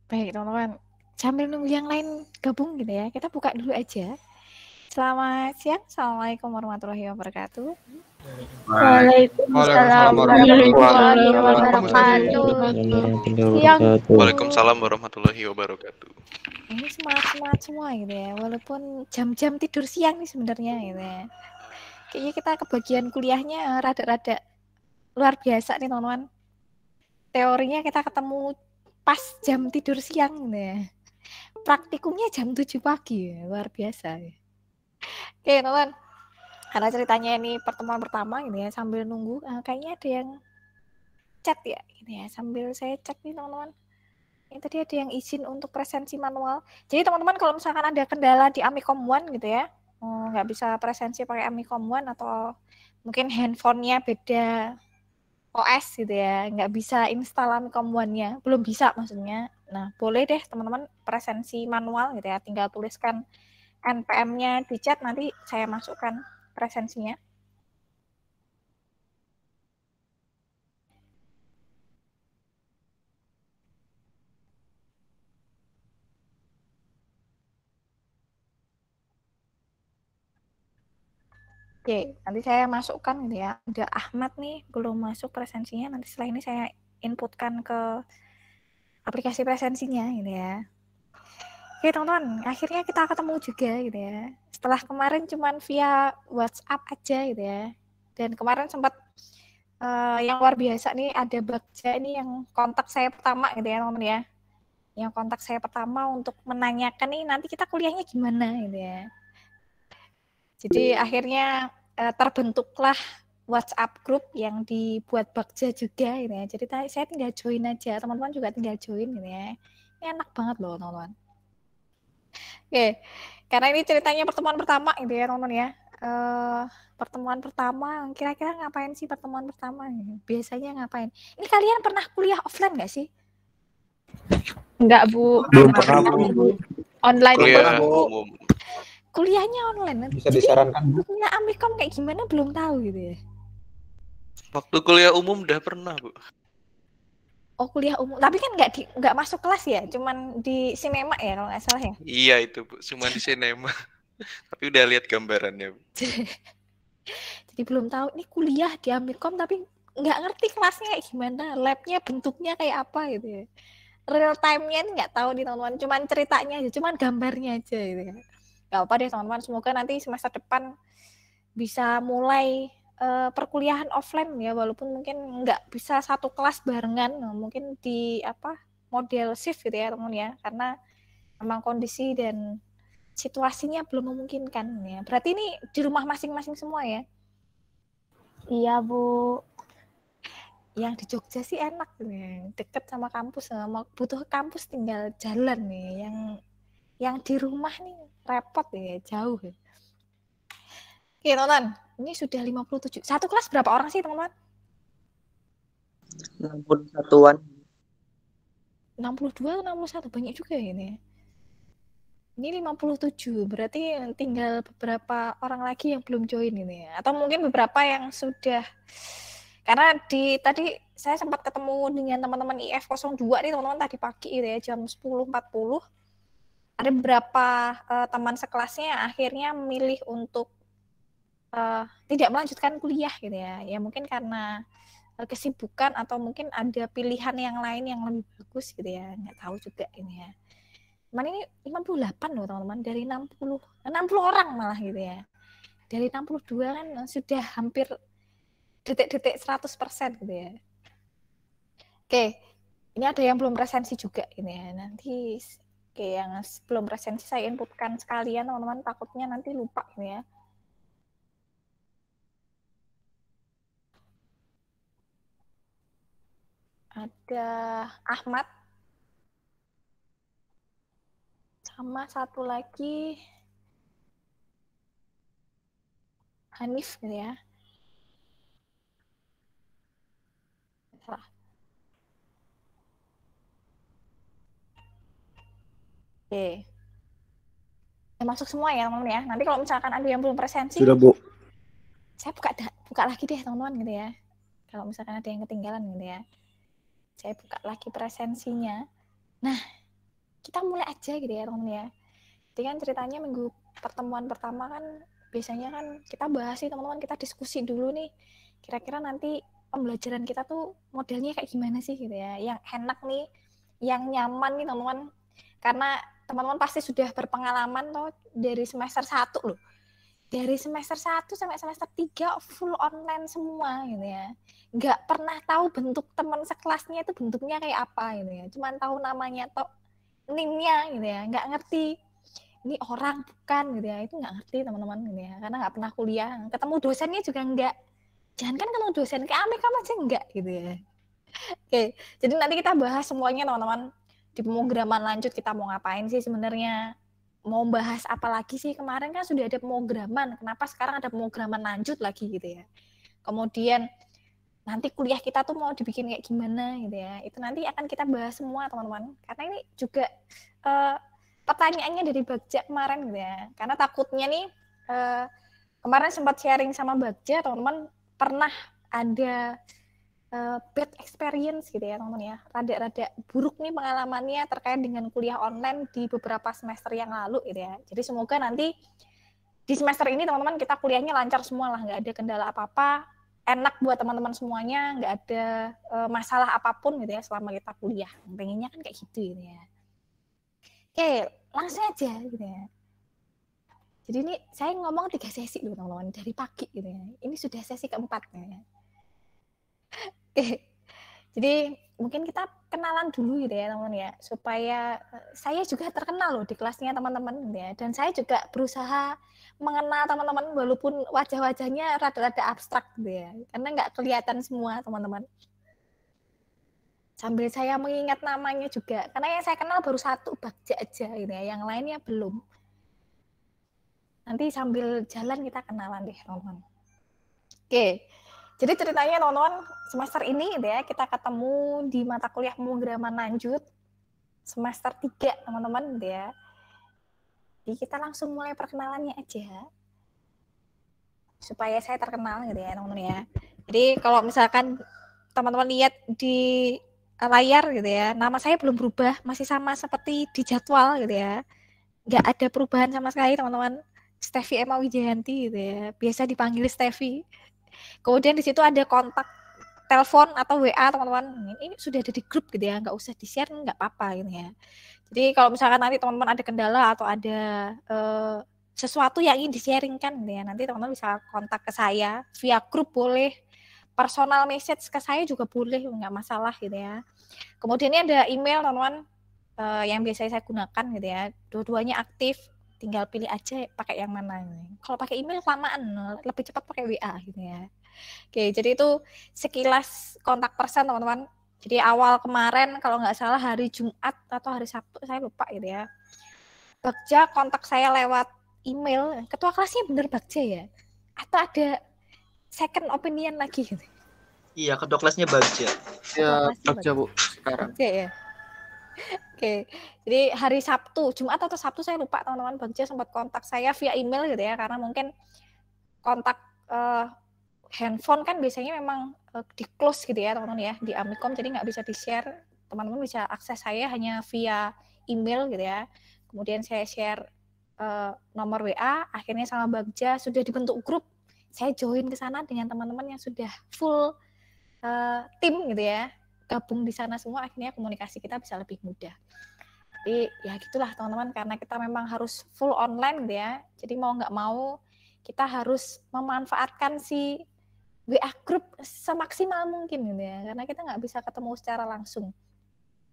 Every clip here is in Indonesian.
Baik teman-teman, sambil nunggu yang lain gabung gitu ya, kita buka dulu aja. Selamat siang, Assalamualaikum warahmatullahi wabarakatuh. Waalaikumsalam Waalaikumsalam warahmatullahi wabarakatuh. Siang. Waalaikumsalam warahmatullahi wabarakatuh. Ini semangat-semangat semua gitu ya, walaupun jam-jam tidur siang nih sebenarnya gitu ya. Kayaknya kita kebagian kuliahnya rada-rada luar biasa nih teman-teman. Teorinya kita ketemu pas jam tidur siang gitu ya. Praktikumnya jam 7 pagi ya, luar biasa ya. Oke teman-teman, karena ceritanya ini pertemuan pertama gitu ya, sambil nunggu kayaknya ada yang chat ya gitu ya, sambil saya cek nih teman-teman. Ini tadi ada yang izin untuk presensi manual. Jadi teman-teman kalau misalkan ada kendala di Amikom One gitu ya, nggak bisa presensi pakai Amikom One atau mungkin handphonenya beda OS gitu ya, nggak bisa install Amikom One-nya, belum bisa maksudnya. Nah boleh deh teman-teman presensi manual gitu ya, tinggal tuliskan NPM-nya di chat, nanti saya masukkan presensinya. Oke, nanti saya masukkan gitu ya. Ada Ahmad nih, belum masuk presensinya. Nanti setelah ini saya inputkan ke aplikasi presensinya gitu ya. Oke teman-teman, akhirnya kita ketemu juga gitu ya. Setelah kemarin cuman via WhatsApp aja gitu ya. Dan kemarin sempat yang luar biasa nih, ada Bagja ini yang kontak saya pertama gitu ya teman-teman ya. Yang kontak saya pertama untuk menanyakan nih nanti kita kuliahnya gimana gitu ya. Jadi akhirnya terbentuklah WhatsApp group yang dibuat Bagja juga gitu ya. Jadi saya tinggal join aja, teman-teman juga tinggal join gitu ya. Ini enak banget loh teman-teman. Oke, karena ini ceritanya pertemuan pertama gitu ya teman-teman ya. Pertemuan pertama, kira-kira ngapain sih pertemuan pertama? Biasanya ngapain? Ini kalian pernah kuliah offline nggak sih? Enggak, Bu. Belum pernah, Bu. Online Kuliah Bu. umum. Kuliahnya online. Bisa disarankan, Bu? Kuliah Amikom kayak gimana belum tahu gitu ya. Waktu kuliah umum udah pernah, Bu. Oh kuliah umum, tapi kan nggak masuk kelas ya, cuman di sinema ya kalau nggak salah ya. Iya itu, Bu. Cuma di sinema. Tapi udah lihat gambarannya, Bu. Jadi belum tahu ini kuliah di Amikom tapi nggak ngerti kelasnya kayak gimana, labnya bentuknya kayak apa gitu ya. Real time-nya ini nggak tahu nih teman-teman, cuman ceritanya aja, cuman gambarnya aja gitu ya. Gak apa deh teman-teman, semoga nanti semester depan bisa mulai perkuliahan offline ya, walaupun mungkin nggak bisa satu kelas barengan, mungkin di model shift gitu ya teman ya, karena memang kondisi dan situasinya belum memungkinkan ya. Berarti ini di rumah masing-masing semua ya? Iya, Bu. Yang di Jogja sih enak nih, deket sama kampus, butuh kampus tinggal jalan nih. Yang di rumah nih repot ya, jauh ya. Oke teman-teman, ini sudah 57. Satu kelas berapa orang sih teman-teman? 61-an. 62 atau 61? Banyak juga ya ini. Ini 57, berarti tinggal beberapa orang lagi yang belum join ini ya. Atau mungkin beberapa yang sudah, karena tadi saya sempat ketemu dengan teman-teman IF02 nih teman-teman tadi pagi gitu ya, jam 10.40. Ada beberapa teman sekelasnya yang akhirnya memilih untuk tidak melanjutkan kuliah gitu ya. Ya mungkin karena kesibukan atau mungkin ada pilihan yang lain yang lebih bagus gitu ya, nggak tahu juga ini ya. Cuman ini 58 loh teman-teman, dari 60 orang malah gitu ya. Dari 62 kan sudah hampir detik-detik 100% gitu ya. Oke, ini ada yang belum presensi juga ini ya. Nanti yang belum presensi saya inputkan sekalian teman-teman, takutnya nanti lupa ini ya. Ada Ahmad, sama satu lagi Hanif gitu ya. Salah. Oke. Masuk semua ya teman-teman ya. Nanti kalau misalkan ada yang belum presensi, Sudah, Bu. saya buka lagi deh teman-teman gitu ya. Kalau misalkan ada yang ketinggalan gitu ya, saya buka lagi presensinya. Nah, kita mulai aja gitu ya teman-teman ya. Jadi kan ceritanya minggu pertemuan pertama kan biasanya kan kita bahas sih teman-teman, kita diskusi dulu nih kira-kira nanti pembelajaran kita tuh modelnya kayak gimana sih gitu ya, yang enak nih, yang nyaman nih teman-teman, karena teman-teman pasti sudah berpengalaman tuh dari semester 1 loh, dari semester 1 sampai semester 3 full online semua gitu ya, nggak pernah tahu bentuk teman sekelasnya itu bentuknya kayak apa gitu ya, cuman tahu namanya toh, nimnya gitu ya, nggak ngerti ini orang bukan gitu ya, itu nggak ngerti teman-teman gitu ya, karena nggak pernah kuliah, ketemu dosennya juga nggak, jangan kan ketemu dosen kayak Ameka aja enggak gitu ya. Oke, jadi nanti kita bahas semuanya teman-teman, di pemrograman lanjut kita mau ngapain sih sebenarnya, mau bahas apa lagi sih, kemarin kan sudah ada pemrograman, kenapa sekarang ada pemrograman lanjut lagi gitu ya, kemudian nanti kuliah kita tuh mau dibikin kayak gimana gitu ya, itu nanti akan kita bahas semua teman-teman, karena ini juga pertanyaannya dari Bagja kemarin gitu ya, karena takutnya nih kemarin sempat sharing sama Bagja teman-teman, pernah ada bad experience gitu ya teman-teman ya, rada-rada buruk nih pengalamannya terkait dengan kuliah online di beberapa semester yang lalu gitu ya. Jadi semoga nanti di semester ini teman-teman kita kuliahnya lancar semua lah, nggak ada kendala apa-apa, enak buat teman-teman semuanya, nggak ada masalah apapun gitu ya selama kita kuliah. Pengennya kan kayak gitu gitu ya. Oke, langsung aja gitu ya. Jadi ini saya ngomong 3 sesi loh teman-teman, dari pagi gitu ya. Ini sudah sesi keempat ya. Oke, jadi mungkin kita kenalan dulu gitu ya teman-teman ya, supaya saya juga terkenal loh di kelasnya teman-teman gitu ya. Dan saya juga berusaha mengenal teman-teman walaupun wajah-wajahnya rada-rada abstrak gitu ya, karena nggak kelihatan semua teman-teman. Sambil saya mengingat namanya juga, karena yang saya kenal baru 1 Bagja aja gitu ya, yang lainnya belum. Nanti sambil jalan kita kenalan deh teman-teman. Oke, jadi ceritanya teman-teman, semester ini gitu ya, kita ketemu di mata kuliah pemrograman lanjut semester 3 teman-teman gitu ya. Jadi kita langsung mulai perkenalannya aja, supaya saya terkenal gitu ya teman-teman ya. Jadi kalau misalkan teman-teman lihat di layar gitu ya, nama saya belum berubah, masih sama seperti di jadwal gitu ya, nggak ada perubahan sama sekali teman-teman. Steffi Emma Wijayanti gitu ya, biasa dipanggil Steffi. Kemudian di situ ada kontak telepon atau WA teman-teman, ini sudah ada di grup gitu ya, nggak usah di-share, nggak apa-apa gitu ya. Jadi kalau misalkan nanti teman-teman ada kendala atau ada sesuatu yang ingin di-sharingkan gitu ya, nanti teman-teman bisa kontak ke saya via grup boleh, personal message ke saya juga boleh, nggak masalah gitu ya. Kemudian ini ada email teman-teman yang biasanya saya gunakan gitu ya, dua-duanya aktif, tinggal pilih aja pakai yang mana. Kalau pakai email kelamaan, lebih cepat pakai WA gitu ya. Oke, jadi itu sekilas kontak person teman-teman. Jadi awal kemarin kalau nggak salah hari Jumat atau hari Sabtu, saya lupa gitu ya, Bagja kontak saya lewat email. Ketua kelasnya bener Bagja ya? Atau ada second opinion lagi gitu? Iya, ketua kelasnya Bagja. Ya, Bagja Bu, sekarang. Bagja ya? Oke, jadi hari Sabtu, Jumat atau Sabtu saya lupa teman-teman, Bagja sempat kontak saya via email gitu ya, karena mungkin kontak handphone kan biasanya memang di close gitu ya teman-teman ya, di Amikom, jadi nggak bisa di-share, teman-teman bisa akses saya hanya via email gitu ya. Kemudian saya share nomor WA, akhirnya sama Bagja sudah dibentuk grup, saya join ke sana dengan teman-teman yang sudah full tim gitu ya, gabung di sana semua, akhirnya komunikasi kita bisa lebih mudah. Tapi ya gitulah teman-teman, karena kita memang harus full online gitu ya, jadi mau nggak mau kita harus memanfaatkan si WA group semaksimal mungkin gitu ya, karena kita nggak bisa ketemu secara langsung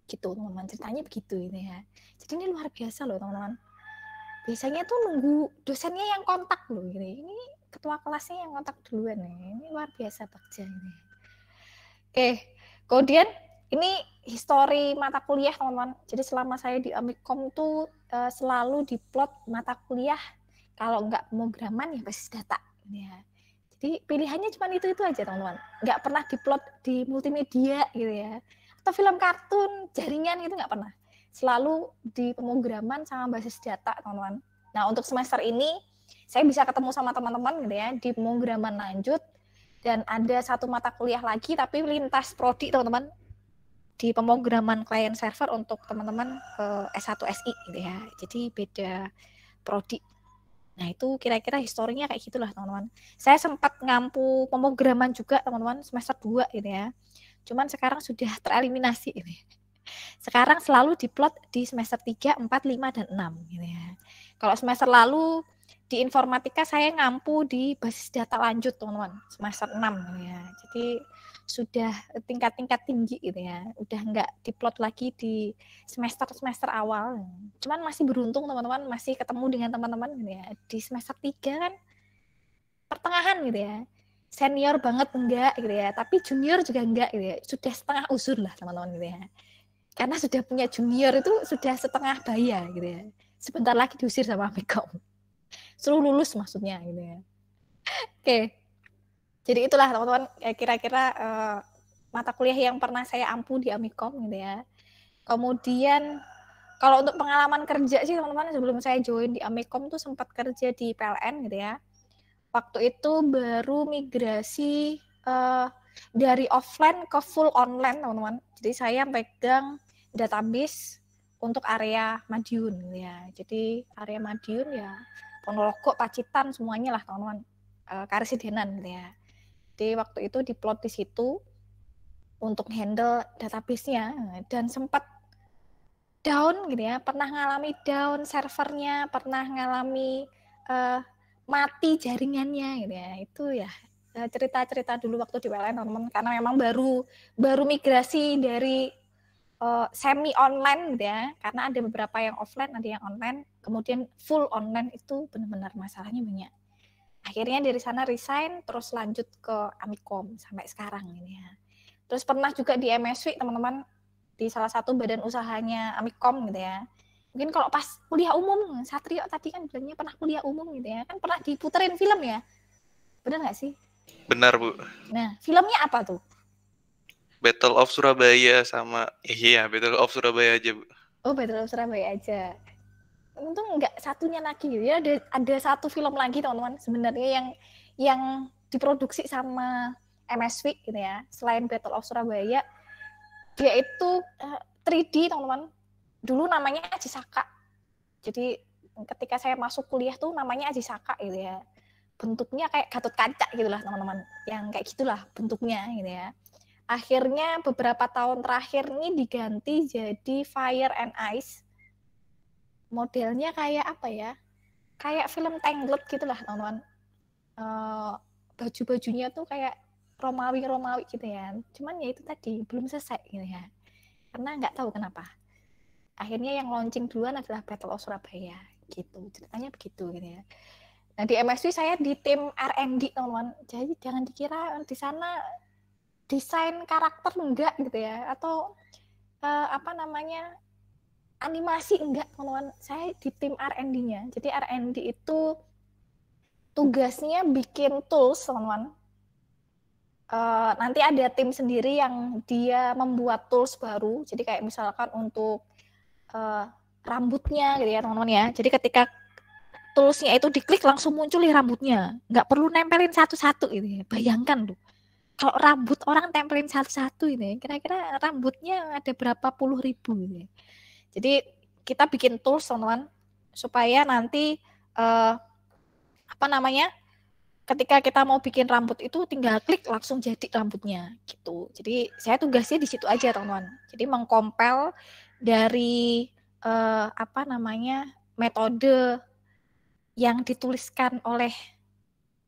gitu teman-teman, ceritanya begitu ini ya. Jadi ini luar biasa loh teman-teman, biasanya tuh nunggu dosennya yang kontak loh gitu. Ini ketua kelasnya yang kontak duluan nih, ini luar biasa Bagja ini. Oke, kemudian ini histori mata kuliah teman-teman. Jadi selama saya di Amikom tuh selalu diplot mata kuliah, kalau nggak pemrograman ya basis data ya. Jadi pilihannya cuma itu aja teman-teman, nggak pernah diplot di multimedia gitu ya, atau film kartun jaringan itu nggak pernah, selalu di pemrograman sama basis data teman-teman. Nah untuk semester ini saya bisa ketemu sama teman-teman gitu ya di pemrograman lanjut, dan ada satu mata kuliah lagi tapi lintas prodi teman-teman, di pemrograman client server untuk teman-teman S1 SI gitu ya. Jadi beda prodi. Nah, itu kira-kira historinya kayak gitulah, teman-teman. Saya sempat ngampu pemrograman juga, teman-teman, semester 2 gitu ya. Cuman sekarang sudah tereliminasi ini. Sekarang selalu diplot di semester 3, 4, 5, dan 6 gitu ya. Kalau semester lalu di informatika saya ngampu di basis data lanjut, teman-teman, semester 6 gitu ya. Jadi sudah tingkat-tingkat tinggi gitu ya. Udah enggak diplot lagi di semester-semester awal. Cuman masih beruntung, teman-teman, masih ketemu dengan teman-teman gitu ya. Di semester 3 kan pertengahan gitu ya. Senior banget enggak gitu ya, tapi junior juga enggak gitu ya. Sudah setengah usur lah, teman-teman gitu ya. Karena sudah punya junior itu sudah setengah bayar gitu ya. Sebentar lagi diusir sama Amikom. Suruh lulus maksudnya gitu ya. Oke. Jadi itulah, teman-teman, kira-kira mata kuliah yang pernah saya ampu di Amikom gitu ya. Kemudian kalau untuk pengalaman kerja sih, teman-teman, sebelum saya join di Amikom tuh sempat kerja di PLN gitu ya. Waktu itu baru migrasi dari offline ke full online, teman-teman. Jadi saya pegang database untuk area Madiun gitu ya. Jadi area Madiun ya Ponorogo, Pacitan, semuanya lah, teman-teman. Karesidenan gitu ya. Jadi waktu itu diplot di situ untuk handle database-nya, dan sempat down gitu ya, pernah ngalami down servernya, pernah ngalami mati jaringannya gitu ya. Itu ya cerita-cerita dulu waktu di PLN, teman-teman, karena memang baru migrasi dari semi online gitu ya, karena ada beberapa yang offline, ada yang online, kemudian full online itu benar-benar masalahnya banyak. Akhirnya dari sana resign, terus lanjut ke Amikom sampai sekarang ini ya. Terus pernah juga di MSW, teman-teman, di salah satu badan usahanya Amikom gitu ya. Mungkin kalau pas kuliah umum, Satrio tadi kan bilangnya pernah kuliah umum gitu ya, kan pernah diputerin film ya. Benar nggak sih? Benar, Bu. Nah, filmnya apa tuh? Battle of Surabaya sama Battle of Surabaya aja, Bu. Oh, Battle of Surabaya aja. Untung nggak satunya lagi ya, ada satu film lagi, teman-teman, sebenarnya yang diproduksi sama MSW gitu ya. Selain Battle of Surabaya, dia itu 3D, teman-teman. Dulu namanya Ajisaka. Jadi ketika saya masuk kuliah tuh namanya Ajisaka gitu ya. Bentuknya kayak Gatot Kaca gitu lah, teman-teman. Yang kayak gitulah bentuknya gitu ya. Akhirnya beberapa tahun terakhir ini diganti jadi Fire and Ice. Modelnya kayak apa ya? Kayak film Tangled gitulah, teman-teman. Baju-bajunya tuh kayak Romawi gitu ya. Cuman ya itu tadi belum selesai gitu ya. Karena nggak tahu kenapa. Akhirnya yang launching duluan adalah Battle of Surabaya gitu. Ceritanya begitu gitu ya. Nah, di MSW saya di tim R&D, teman-teman. Jadi jangan dikira di sana desain karakter enggak gitu ya, atau animasi enggak, teman-teman. Saya di tim R&D-nya. Jadi R&D itu tugasnya bikin tools, teman-teman. Nanti ada tim sendiri yang dia membuat tools baru. Jadi kayak misalkan untuk rambutnya gitu ya, teman-teman ya. Jadi ketika toolsnya itu diklik langsung muncul rambutnya. Nggak perlu nempelin satu-satu gitu ya. Bayangkan tuh. Kalau rambut orang tempelin satu-satu ini, kira-kira rambutnya ada berapa puluh ribu gitu. Jadi kita bikin tools, teman-teman, supaya nanti ketika kita mau bikin rambut itu tinggal klik langsung jadi rambutnya gitu. Jadi saya tugasnya di situ aja, teman-teman. Jadi mengkompil dari metode yang dituliskan oleh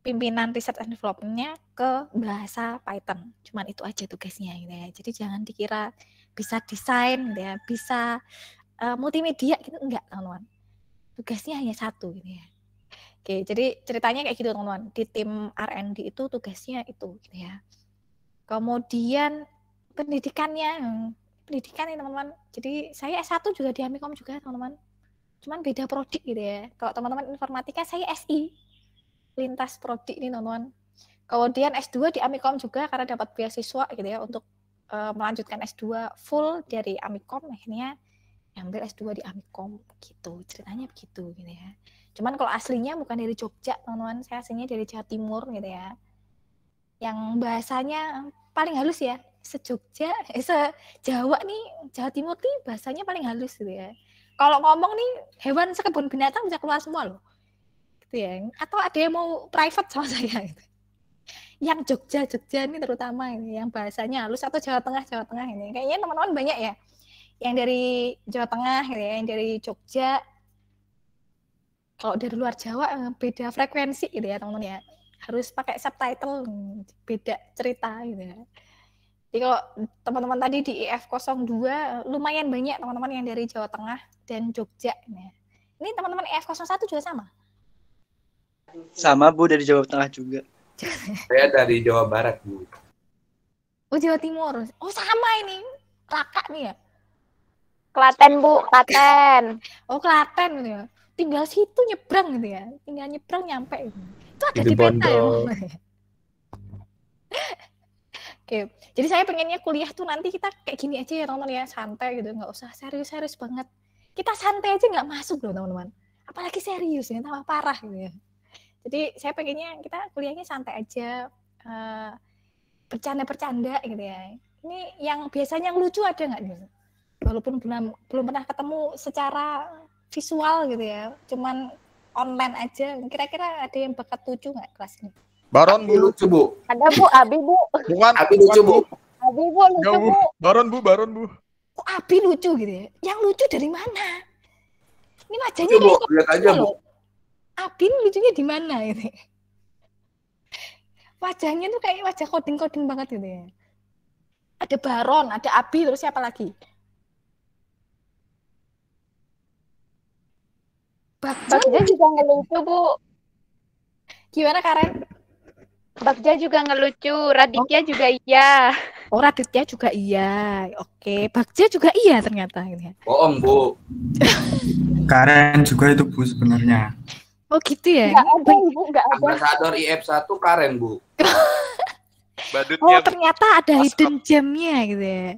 pimpinan riset and development-nya ke bahasa Python. Cuman itu aja tugasnya gitu ya. Jadi jangan dikira bisa desain gitu ya, bisa multimedia gitu, enggak, teman-teman. Tugasnya hanya satu gitu ya. Oke, jadi ceritanya kayak gitu, teman-teman. Di tim R&D itu tugasnya itu gitu ya. Kemudian pendidikan nih, teman-teman. Jadi saya S1 juga di Amikom juga, teman-teman. Cuman beda prodi gitu ya. Kalau teman-teman informatika, saya SI. Lintas prodi ini, teman-teman. Kemudian S2 di Amikom juga karena dapat beasiswa gitu ya untuk melanjutkan S2 full dari Amikom, akhirnya ambil S2 di Amikom gitu. Ceritanya begitu gitu ya. Cuman kalau aslinya bukan dari Jogja, teman-teman. Saya aslinya dari Jawa Timur gitu ya. Yang bahasanya paling halus ya, se-Jogja, se-Jawa nih, Jawa Timur nih bahasanya paling halus gitu ya. Kalau ngomong nih hewan sekebun binatang bisa keluar semua loh. Gitu ya. Atau ada yang mau private sama saya gitu. Yang Jogja ini terutama ini yang bahasanya halus atau Jawa Tengah ini. Kayaknya teman-teman banyak ya. Yang dari Jawa Tengah gitu ya, yang dari Jogja. Kalau dari luar Jawa beda frekuensi gitu ya teman-teman ya. Harus pakai subtitle, beda cerita gitu ya. Jadi kalau teman-teman tadi di IF02 lumayan banyak teman-teman yang dari Jawa Tengah dan Jogja. Ini teman-teman IF01 juga sama? Sama Bu, dari Jawa Tengah juga. Saya dari Jawa Barat, Bu. Oh, Jawa Timur. Oh, sama ini. Raka nih ya? Klaten, Bu, Klaten. Oh, Klaten gitu ya. Tinggal situ nyebrang gitu ya. Tinggal nyebrang nyampe gitu. Itu ada Itu di peta ya. Bondo. Oke, jadi saya pengennya kuliah tuh nanti kita kayak gini aja ya teman-teman ya, santai gitu, nggak usah serius-serius banget. Kita santai aja nggak masuk loh teman-teman. Apalagi serius ya, tambah parah gitu ya. Jadi saya pengennya kita kuliahnya santai aja, bercanda-bercanda gitu ya. Ini yang biasanya yang lucu ada nggak nih? Walaupun belum pernah ketemu secara visual gitu ya, cuman online aja. Kira-kira ada yang bakat lucu nggak kelas ini? Baron, Abi Bu. lucu, Bu. Ada, Bu, Abi, Bu. Bukan. Abi lucu, Bu. Abi, Bu, lucu, Enggak, Bu. Bu. Baron, Bu. Kok Abi lucu gitu ya? Yang lucu dari mana? Ini wajahnya Lucu, Bu. kayak Lihat aja, Bu. Abi lucunya di mana ini? Wajahnya tuh kayak wajah coding-coding banget gitu ya. Ada Baron, ada Abi, terus siapa lagi? Bagja juga ngelucu, Bu. Gimana Karen? Bagja juga ngelucu, Raditya juga iya. Oh, Raditya juga iya. Oke, Bagja juga iya ternyata ini. Bohong, Bu. Karen juga itu Bu sebenarnya. Oh gitu ya. Nggak ada, Ibu, nggak ada. Ambasador IF1 Karen, Bu. Badutnya Oh, ternyata ada hidden gem-nya gitu ya.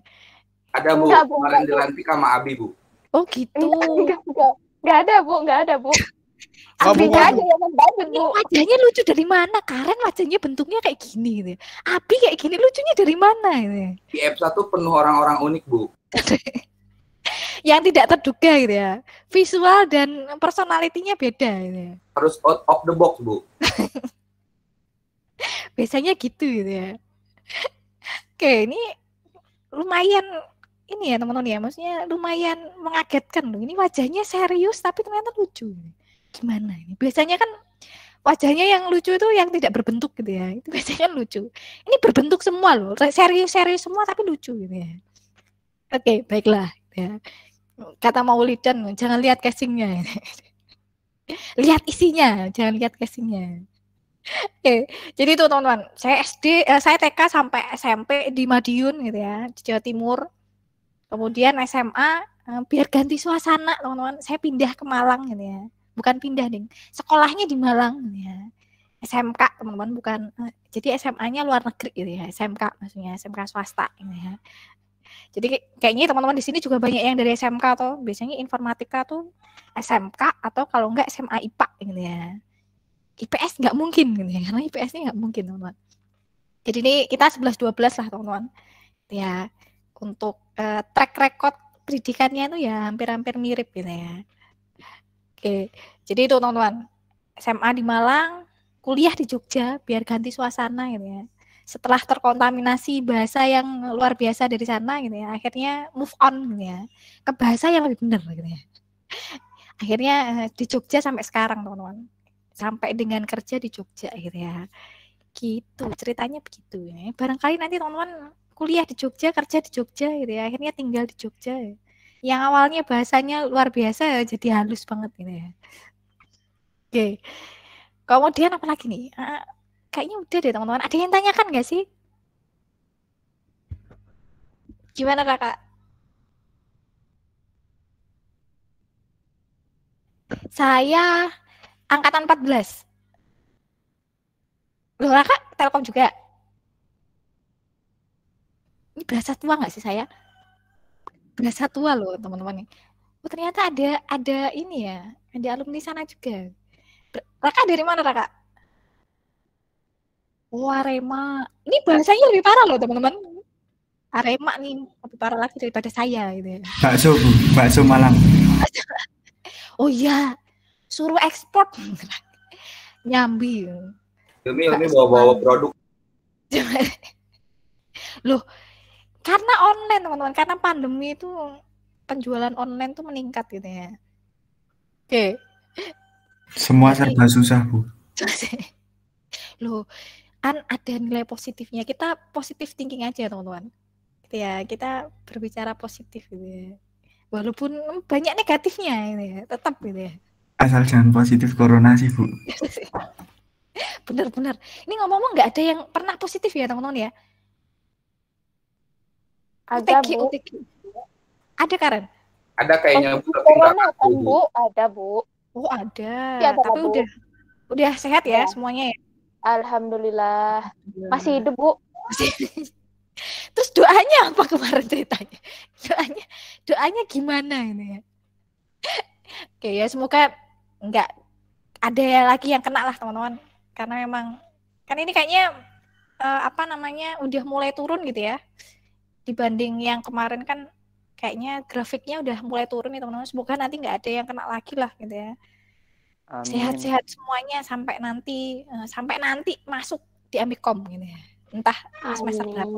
Ada, Bu. Enggak, Bu. Kemarin dilantik sama Abi, Bu. Oh gitu. Nggak ada, Bu, nggak ada, Bu. Ah, Bu, Abinya aja yang membadut, Ini Bu. wajahnya lucu dari mana? Karen wajahnya bentuknya kayak gini gitu ya. Abi kayak gini lucunya dari mana gitu ya? IF1 penuh orang-orang unik, Bu. Yang tidak terduga gitu ya. Visual dan personality-nya beda gitu ya. Harus out of the box, Bu. Biasanya gitu gitu ya. Oke, ini lumayan ini ya teman-teman ya. Maksudnya lumayan mengagetkan loh. Ini wajahnya serius tapi ternyata lucu. Gimana ini? Biasanya kan wajahnya yang lucu itu yang tidak berbentuk gitu ya. Itu biasanya lucu. Ini berbentuk semua loh. Serius-serius semua tapi lucu gitu ya. Oke, baiklah ya. Kata Maulidan, jangan lihat casingnya. Lihat isinya, jangan lihat casingnya. Oke, jadi itu teman-teman. Saya TK sampai SMP di Madiun gitu ya, di Jawa Timur. Kemudian SMA, biar ganti suasana teman-teman, saya pindah ke Malang gitu ya. Bukan pindah nih, sekolahnya di Malang gitu ya. SMK teman-teman, bukan. Jadi SMA-nya luar negeri gitu ya, SMK maksudnya, SMK swasta gitu ya. Jadi kayaknya teman-teman di sini juga banyak yang dari SMK tuh. Biasanya informatika tuh SMK atau kalau enggak SMA IPA gitu ya. IPS nggak mungkin gitu ya, karena IPS-nya nggak mungkin teman-teman. Jadi ini kita 11-12 lah teman-teman. Ya, untuk track record pendidikannya itu ya hampir-hampir mirip gitu ya. Oke, jadi itu teman-teman. SMA di Malang, kuliah di Jogja biar ganti suasana gitu ya. Setelah terkontaminasi bahasa yang luar biasa dari sana gitu ya, akhirnya move on gitu ya, ke bahasa yang lebih benar gitu ya. Akhirnya di Jogja sampai sekarang teman-teman, sampai dengan kerja di Jogja gitu ya. Gitu ceritanya begitu ya. Barangkali nanti teman-teman kuliah di Jogja, kerja di Jogja gitu ya, akhirnya tinggal di Jogja ya. Yang awalnya bahasanya luar biasa jadi halus banget gitu ya. Oke, kemudian apa lagi nih? Kayaknya udah deh teman-teman. Ada yang tanyakan nggak sih? Gimana kakak? Saya angkatan 14. Loh kakak Telkom juga? Ini berasa tua nggak sih saya? Berasa tua loh teman-teman. Oh ternyata ada ini ya. Ada alumni sana juga. Kakak dari mana kakak? Oh, Arema. Ini bahasanya lebih parah loh teman-teman. Arema nih lebih parah lagi daripada saya gitu ya. Bakso Bu, bakso Malang. Oh iya, suruh ekspor nyambi. Ilmi bawa-bawa produk. Loh, karena online teman-teman, karena pandemi itu penjualan online tuh meningkat gitu ya. Oke. Semua serba susah Bu. Loh, kan ada nilai positifnya. Kita positif thinking aja teman-teman. Gitu ya, kita berbicara positif gitu ya. Walaupun banyak negatifnya gitu ya, tetap gitu ya. Asal jangan positif corona sih Bu. Bener-bener. Ini ngomong-ngomong nggak ada yang pernah positif ya teman-teman ya? Ada, UTG, Bu. UTG. Ada Karen? Ada kayaknya Bu, tapi nggak Corona kan, ngaku, Bu. Bu? Ada, Bu. Oh ada. Iya, ada, Tapi Bu. udah sehat ya Ya. semuanya ya. Alhamdulillah. Masih hidup, Bu. Terus doanya apa kemarin ceritanya? Doanya gimana ini ya? Oke ya, semoga nggak ada lagi yang kena lah teman-teman. Karena memang kan ini kayaknya udah mulai turun gitu ya. Dibanding yang kemarin kan kayaknya grafiknya udah mulai turun nih teman-teman. Semoga nanti nggak ada yang kena lagi lah gitu ya. Sehat-sehat semuanya sampai nanti masuk di Amikom gitu ya. Entah semester berapa.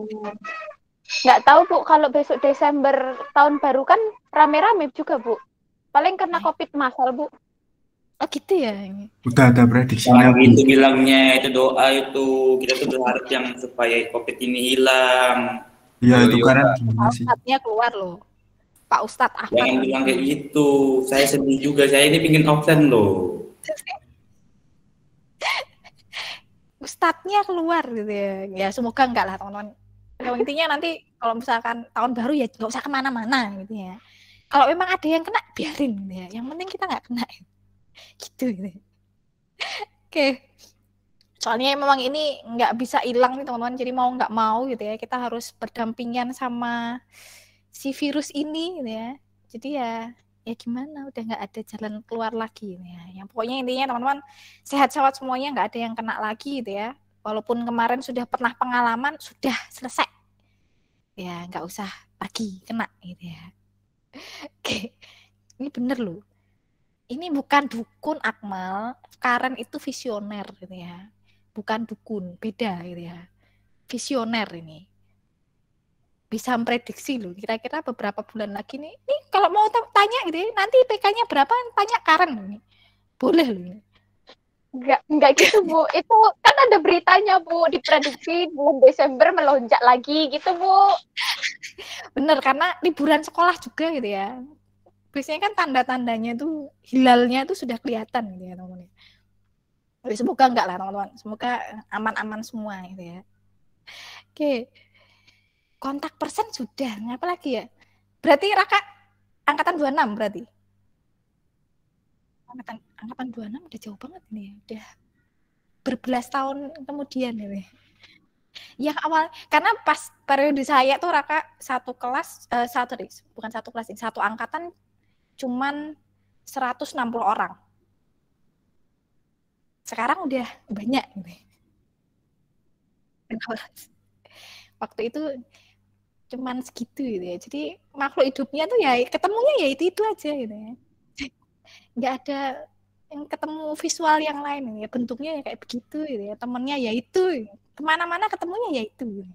Nggak tahu, Bu, kalau besok Desember tahun baru kan rame-rame juga, Bu. Paling kena COVID massal, Bu. Oh gitu ya. Udah ada prediksinya Orang Bu. itu bilangnya itu doa itu kita tuh berharap yang supaya COVID ini hilang. Iya itu Yo, Karen Pak gimana sih? Ustadznya keluar loh. Pak Ustadz Ahmad. Jangan bilang kayak gitu. Saya sedih juga. Saya ini pingin absen loh. Ustadznya keluar gitu ya. Ya semoga enggak lah teman-teman. Yang intinya nanti kalau misalkan tahun baru ya nggak usah kemana-mana gitu ya. Kalau memang ada yang kena biarin gitu ya. Yang penting kita nggak kena gitu. Oke. Soalnya memang ini nggak bisa hilang nih teman-teman. Jadi mau nggak mau gitu ya kita harus berdampingan sama si virus ini gitu ya. Jadi ya gimana udah nggak ada jalan keluar lagi gitu ya. Yang pokoknya intinya teman-teman sehat-sehat semuanya, nggak ada yang kena lagi gitu ya. Walaupun kemarin sudah pernah pengalaman, sudah selesai. Ya, nggak usah lagi kena gitu ya. Oke, ini bener loh. Ini bukan dukun Akmal, Karen itu visioner gitu ya. Bukan dukun, beda gitu ya. Visioner ini. Bisa memprediksi loh, kira-kira beberapa bulan lagi nih. Nih kalau mau tanya gitu ya, nanti IPK-nya berapa, tanya Karen loh ini. Boleh loh ini. Enggak gitu, Bu. Itu kan ada beritanya, Bu, diprediksi bulan Desember melonjak lagi gitu, Bu. Bener, karena liburan sekolah juga gitu ya. Biasanya kan tanda-tandanya tuh hilalnya tuh sudah kelihatan gitu ya teman-teman. Jadi semoga enggak lah teman-teman. Semoga aman-aman semua gitu ya. Oke. Kontak persen sudah, ngapa lagi ya? Berarti Raka angkatan 26 berarti. Angkatan 26 udah jauh banget ini ya. Udah berbelas tahun kemudian ini. Yang awal karena pas periode saya tuh Raka satu angkatan cuman 160 orang. Sekarang udah banyak gitu. Waktu itu cuman segitu gitu ya. Jadi makhluk hidupnya tuh ya ketemunya ya itu aja gitu ya. Nggak ada yang ketemu visual yang lain ya, bentuknya ya kayak begitu gitu ya, temennya ya itu, kemana-mana ketemunya ya itu gitu.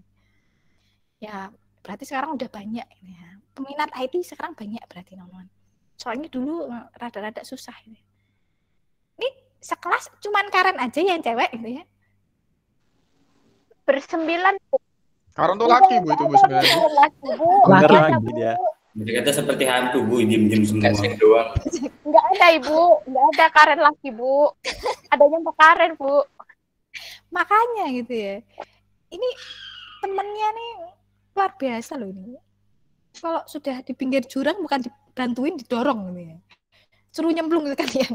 Ya berarti sekarang udah banyak gitu ya. Peminat IT sekarang banyak berarti teman-teman. Soalnya dulu rada-rada susah gitu. Ini sekelas cuman Karen aja yang cewek gitu ya. Bersembilan, Bu. Karen tuh laki, Bu, itu Bu sebenarnya. Laki, Bu. Bener Ada, lagi Bu. dia. Mereka tuh seperti hantu, Bu, diem-diem semua. Casing doang. Enggak ada, Ibu. Enggak ada Karen laki, Bu. Adanya Mbak Karen, Bu. Makanya gitu ya. Ini temennya nih luar biasa loh ini. Kalau sudah di pinggir jurang bukan dibantuin, didorong gitu ya. Suruh nyemplung gitu kan ya.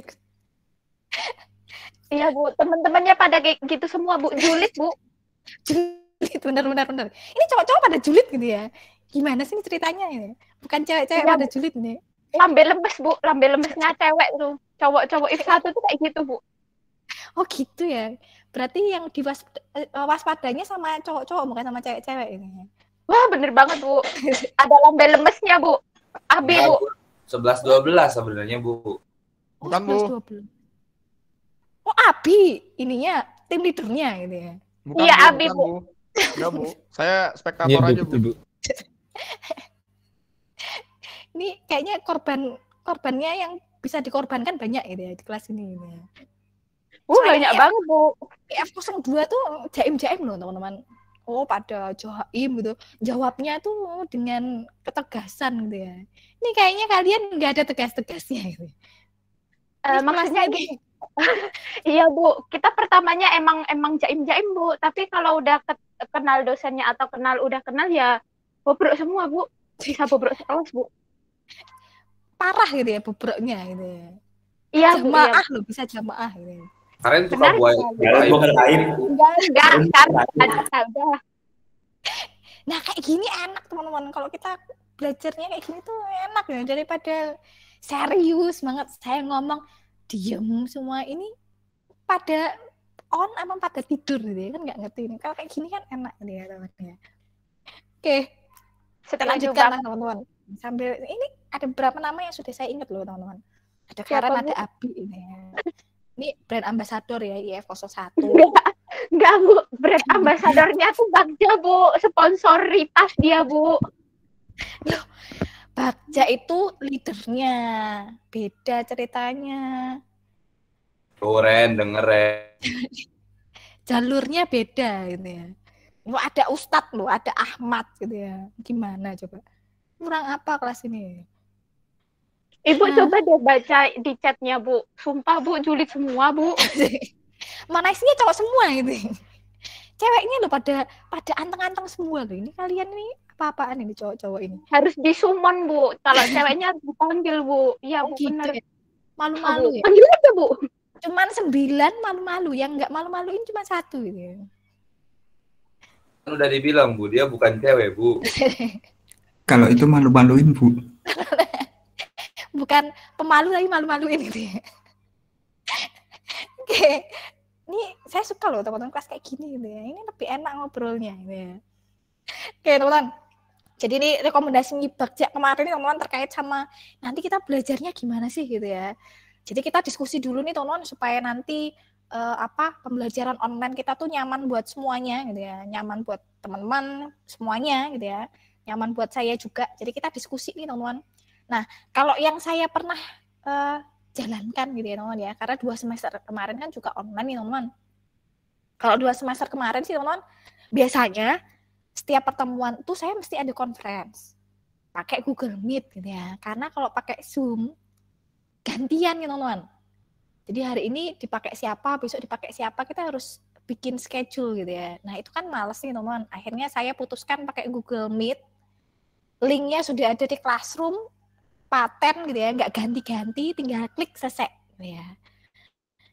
Iya, Bu. Teman-temannya pada kayak gitu semua, Bu. Julid, Bu. Julid, benar. Ini cowok-cowok pada julid gitu ya. Gimana sih ini ceritanya ini? Bukan cewek-cewek Iya, pada Bu. julid nih. Lambe lemes, Bu. Lambe lemesnya cewek tuh. Cowok-cowok IF1 tuh kayak gitu, Bu. Oh gitu ya. Berarti yang waspadanya sama cowok-cowok bukan sama cewek-cewek ini. Wah, bener banget, Bu. Ada lambe lemesnya, Bu. Abi, Bu. 11-12 sebenarnya, Bu. Bukan, Bu. 11-12. Oh, Abi ininya tim leadernya gitu ya. Bukan, Iya, Bu, Abi, bukan, Bu. Bu. Enggak, Bu. Saya spektator Iya, aja, Bu. betul, Bu. Ini kayaknya korbannya yang bisa dikorbankan banyak gitu ya di kelas ini gitu ya. Banyak banget, Bu. IF02 tuh jaim-jaim loh, teman-teman. Oh, pada jaim gitu. Jawabnya tuh dengan ketegasan gitu ya. Ini kayaknya kalian nggak ada tegas-tegasnya gitu. Maksudnya gini. Iya, Bu. Kita pertamanya emang jaim-jaim, Bu. Tapi kalau udah kenal dosennya atau udah kenal ya bobrok semua, Bu. Bisa bobrok sekelas, Bu. Parah gitu ya bobroknya gitu ya. Iya, Bu. Jamaah loh, bisa jamaah gitu ya. Kalian suka buaya. Bukan aib. Enggak, udah. Nah, kayak gini enak, teman-teman. Kalau kita belajarnya kayak gini tuh enak ya, daripada serius banget saya ngomong diem semua ini pada on apa pada tidur gitu ya, kan nggak ngerti ini. Kalau kayak gini kan enak gitu ya, teman-teman. Oke. Kita lanjutkan lah, teman-teman. Sambil ini ada beberapa nama yang sudah saya ingat loh, teman-teman. Ada Karen, ada Abi ini ya. Ini brand ambassador ya, IF01. Enggak, Bu. Brand ambasadornya tuh Bagja, Bu. Sponsoritas dia, Bu. Loh, Bagja itu leadernya. Beda ceritanya. Tuh, Ren, denger, Ren. Jalurnya beda gitu ya. Loh, ada Ustadz loh, ada Ahmad gitu ya. Gimana coba? Kurang apa kelas ini? Ibu coba deh baca di chatnya, Bu. Sumpah, Bu, julid semua, Bu. Mana isinya cowok semua gitu. Ceweknya loh pada anteng-anteng semua loh. Ini kalian ini apa-apaan ini cowok-cowok ini? Harus disumon, Bu. Kalau ceweknya harus dipanggil, Bu. Iya, Bu, gitu benar. ya? Malu-malu ya? Panggil aja, Bu. Cuman 9 malu-malu. Yang nggak malu-maluin cuma 1 gitu ya. Kan udah dibilang, Bu, dia bukan cewek, Bu. Kalau itu malu-maluin, Bu. Bukan pemalu tapi malu-maluin gitu ya. Oke. Ini saya suka loh teman-teman kelas kayak gini gitu ya. Ini lebih enak ngobrolnya gitu ya. Oke, teman-teman. Jadi ini rekomendasi Bagja kemarin nih, teman-teman, terkait sama nanti kita belajarnya gimana sih gitu ya. Jadi kita diskusi dulu nih, teman-teman, supaya nanti pembelajaran online kita tuh nyaman buat semuanya gitu ya. Nyaman buat teman-teman semuanya gitu ya. Nyaman buat saya juga. Jadi kita diskusi nih, teman-teman. Nah, kalau yang saya pernah jalankan gitu ya, teman-teman ya, karena 2 semester kemarin kan juga online nih, teman-teman. Kalau 2 semester kemarin sih, teman-teman, biasanya setiap pertemuan tuh saya mesti ada conference. Pakai Google Meet gitu ya. Karena kalau pakai Zoom, gantian nih, teman-teman. Jadi hari ini dipakai siapa, besok dipakai siapa, kita harus bikin schedule gitu ya. Nah, itu kan males nih, teman-teman. Akhirnya saya putuskan pakai Google Meet. Linknya sudah ada di Classroom, paten gitu ya, nggak ganti-ganti, tinggal klik selesai gitu ya.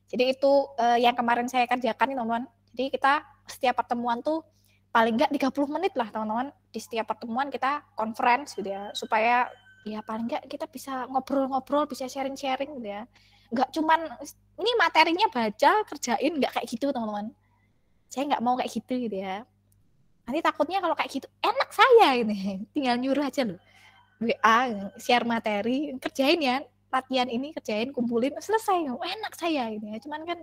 Jadi itu yang kemarin saya kerjakan nih, teman-teman. Jadi kita setiap pertemuan tuh paling nggak 30 menit lah, teman-teman. Di setiap pertemuan kita conference gitu ya, supaya ya paling nggak kita bisa ngobrol-ngobrol, bisa sharing-sharing gitu ya. Nggak cuman ini materinya baca, kerjain, nggak kayak gitu, teman-teman. Saya nggak mau kayak gitu ya. Nanti takutnya kalau kayak gitu enak saya ini, tinggal nyuruh aja loh. WA, share materi, kerjain ya, latihan ini, kerjain, kumpulin, selesai, enak saya gitu ya. Cuman kan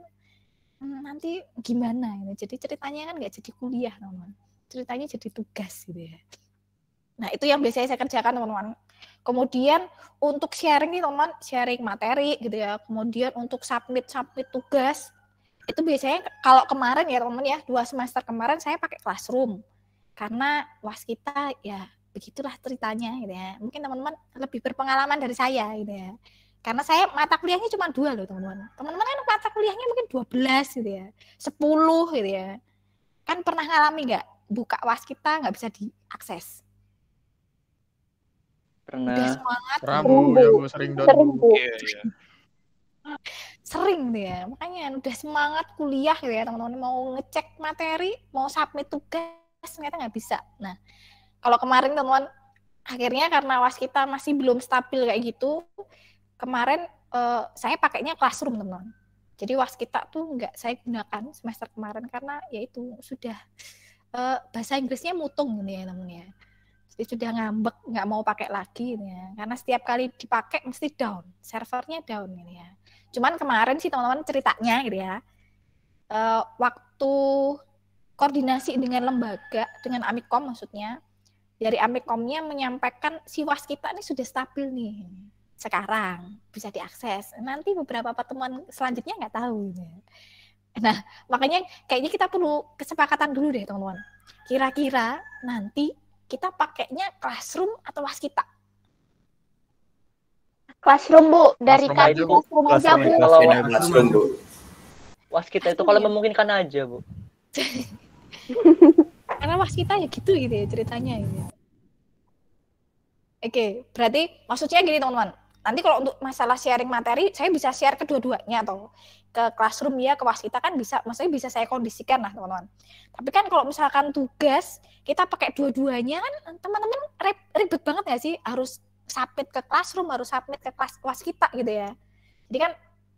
nanti gimana gitu. Jadi ceritanya kan nggak jadi kuliah, teman-teman. Ceritanya jadi tugas gitu ya. Nah, itu yang biasanya saya kerjakan, teman-teman. Kemudian untuk sharing nih, teman-teman, sharing materi gitu ya. Kemudian untuk submit tugas, itu biasanya kalau kemarin ya, teman-teman ya, 2 semester kemarin saya pakai Classroom. Karena waskita ya begitulah ceritanya gitu ya. Mungkin teman-teman lebih berpengalaman dari saya gitu ya. Karena saya mata kuliahnya cuma 2 loh, teman-teman. Teman-teman kan mata kuliahnya mungkin 12 gitu ya. 10 gitu ya. Kan pernah ngalami nggak buka waskita nggak bisa diakses? Pernah. Udah semangat. Pernah, Bu. Ya, Bu. Sering down, Bu. Iya. Sering gitu ya. Makanya udah semangat kuliah gitu ya, teman-teman. Mau ngecek materi, mau submit tugas, ternyata nggak bisa. Nah, kalau kemarin teman-teman, akhirnya karena waskita masih belum stabil kayak gitu, kemarin saya pakainya Classroom, teman-teman. Jadi waskita tuh nggak saya gunakan semester kemarin karena ya itu sudah bahasa Inggrisnya mutung gitu ya namanya. Jadi sudah ngambek, nggak mau pakai lagi gitu ya. Karena setiap kali dipakai mesti down, servernya down gitu ya. Cuman kemarin sih teman-teman ceritanya gitu ya, waktu koordinasi dengan lembaga, dengan Amikom maksudnya, dari Amikomnya menyampaikan si waskita ini sudah stabil nih. Sekarang bisa diakses. Nanti beberapa pertemuan selanjutnya nggak tahu. Nah, makanya kayaknya kita perlu kesepakatan dulu deh teman-teman. Kira-kira nanti kita pakainya Classroom atau waskita? Classroom, Bu. Dari Classroom kami aja, Bu. Classroom aja, Bu. Kalau Classroom, Bu. waskita itu kalau memungkinkan aja, Bu. Karena waskita ya gitu ya ceritanya gitu. Oke, berarti maksudnya gini teman-teman. Nanti kalau untuk masalah sharing materi, saya bisa share kedua-duanya atau ke Classroom ya, ke waskita kan bisa, maksudnya bisa saya kondisikan lah teman-teman. Tapi kan kalau misalkan tugas kita pakai dua-duanya kan teman-teman ribet banget nggak sih? Harus submit ke Classroom, harus submit ke waskita gitu ya. Jadi kan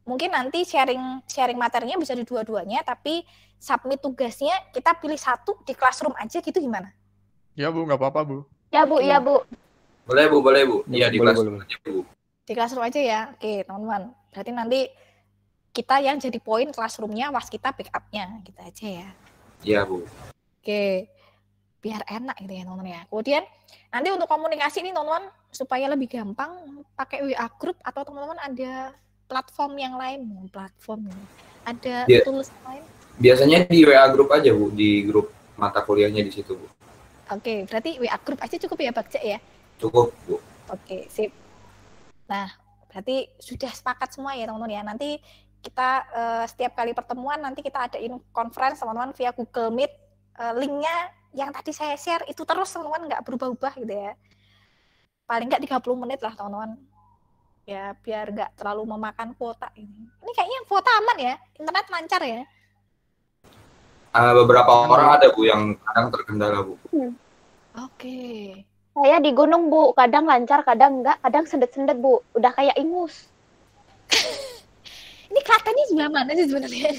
mungkin nanti sharing materinya bisa di dua-duanya, tapi submit tugasnya kita pilih satu di Classroom aja gitu gimana? Ya Bu, nggak apa-apa Bu. Ya, Bu, ya, Bu. Boleh Bu. Iya di kelas aja Bu. Di Classroom aja ya. Oke, teman-teman. Berarti nanti kita yang jadi poin Classroom-nya, waskita backup-nya gitu aja ya. Iya Bu. Oke. Biar enak gitu ya teman-teman ya. Kemudian nanti untuk komunikasi ini teman-teman supaya lebih gampang pakai WA group atau teman-teman ada platform yang lain, ada tools lain. Biasanya di WA group aja Bu, di grup mata kuliahnya di situ Bu. Oke, berarti WA group aja cukup ya Bagja ya? Cukup Bu. Oke, sip. Nah, berarti sudah sepakat semua ya teman-teman ya. Nanti kita setiap kali pertemuan nanti kita adain conference teman-teman via Google Meet. Linknya yang tadi saya share itu terus teman-teman, nggak berubah-ubah gitu ya. Paling nggak 30 menit lah teman-teman. Ya biar nggak terlalu memakan kuota ini. Ini kayaknya kuota aman ya, internet lancar ya. Beberapa orang ada Bu yang kadang terkendala Bu. Oke. Saya di gunung, Bu. Kadang lancar, kadang enggak. Kadang sendet-sendet, Bu. Udah kayak ingus. Ini katanya sebelah mana sih sebenarnya?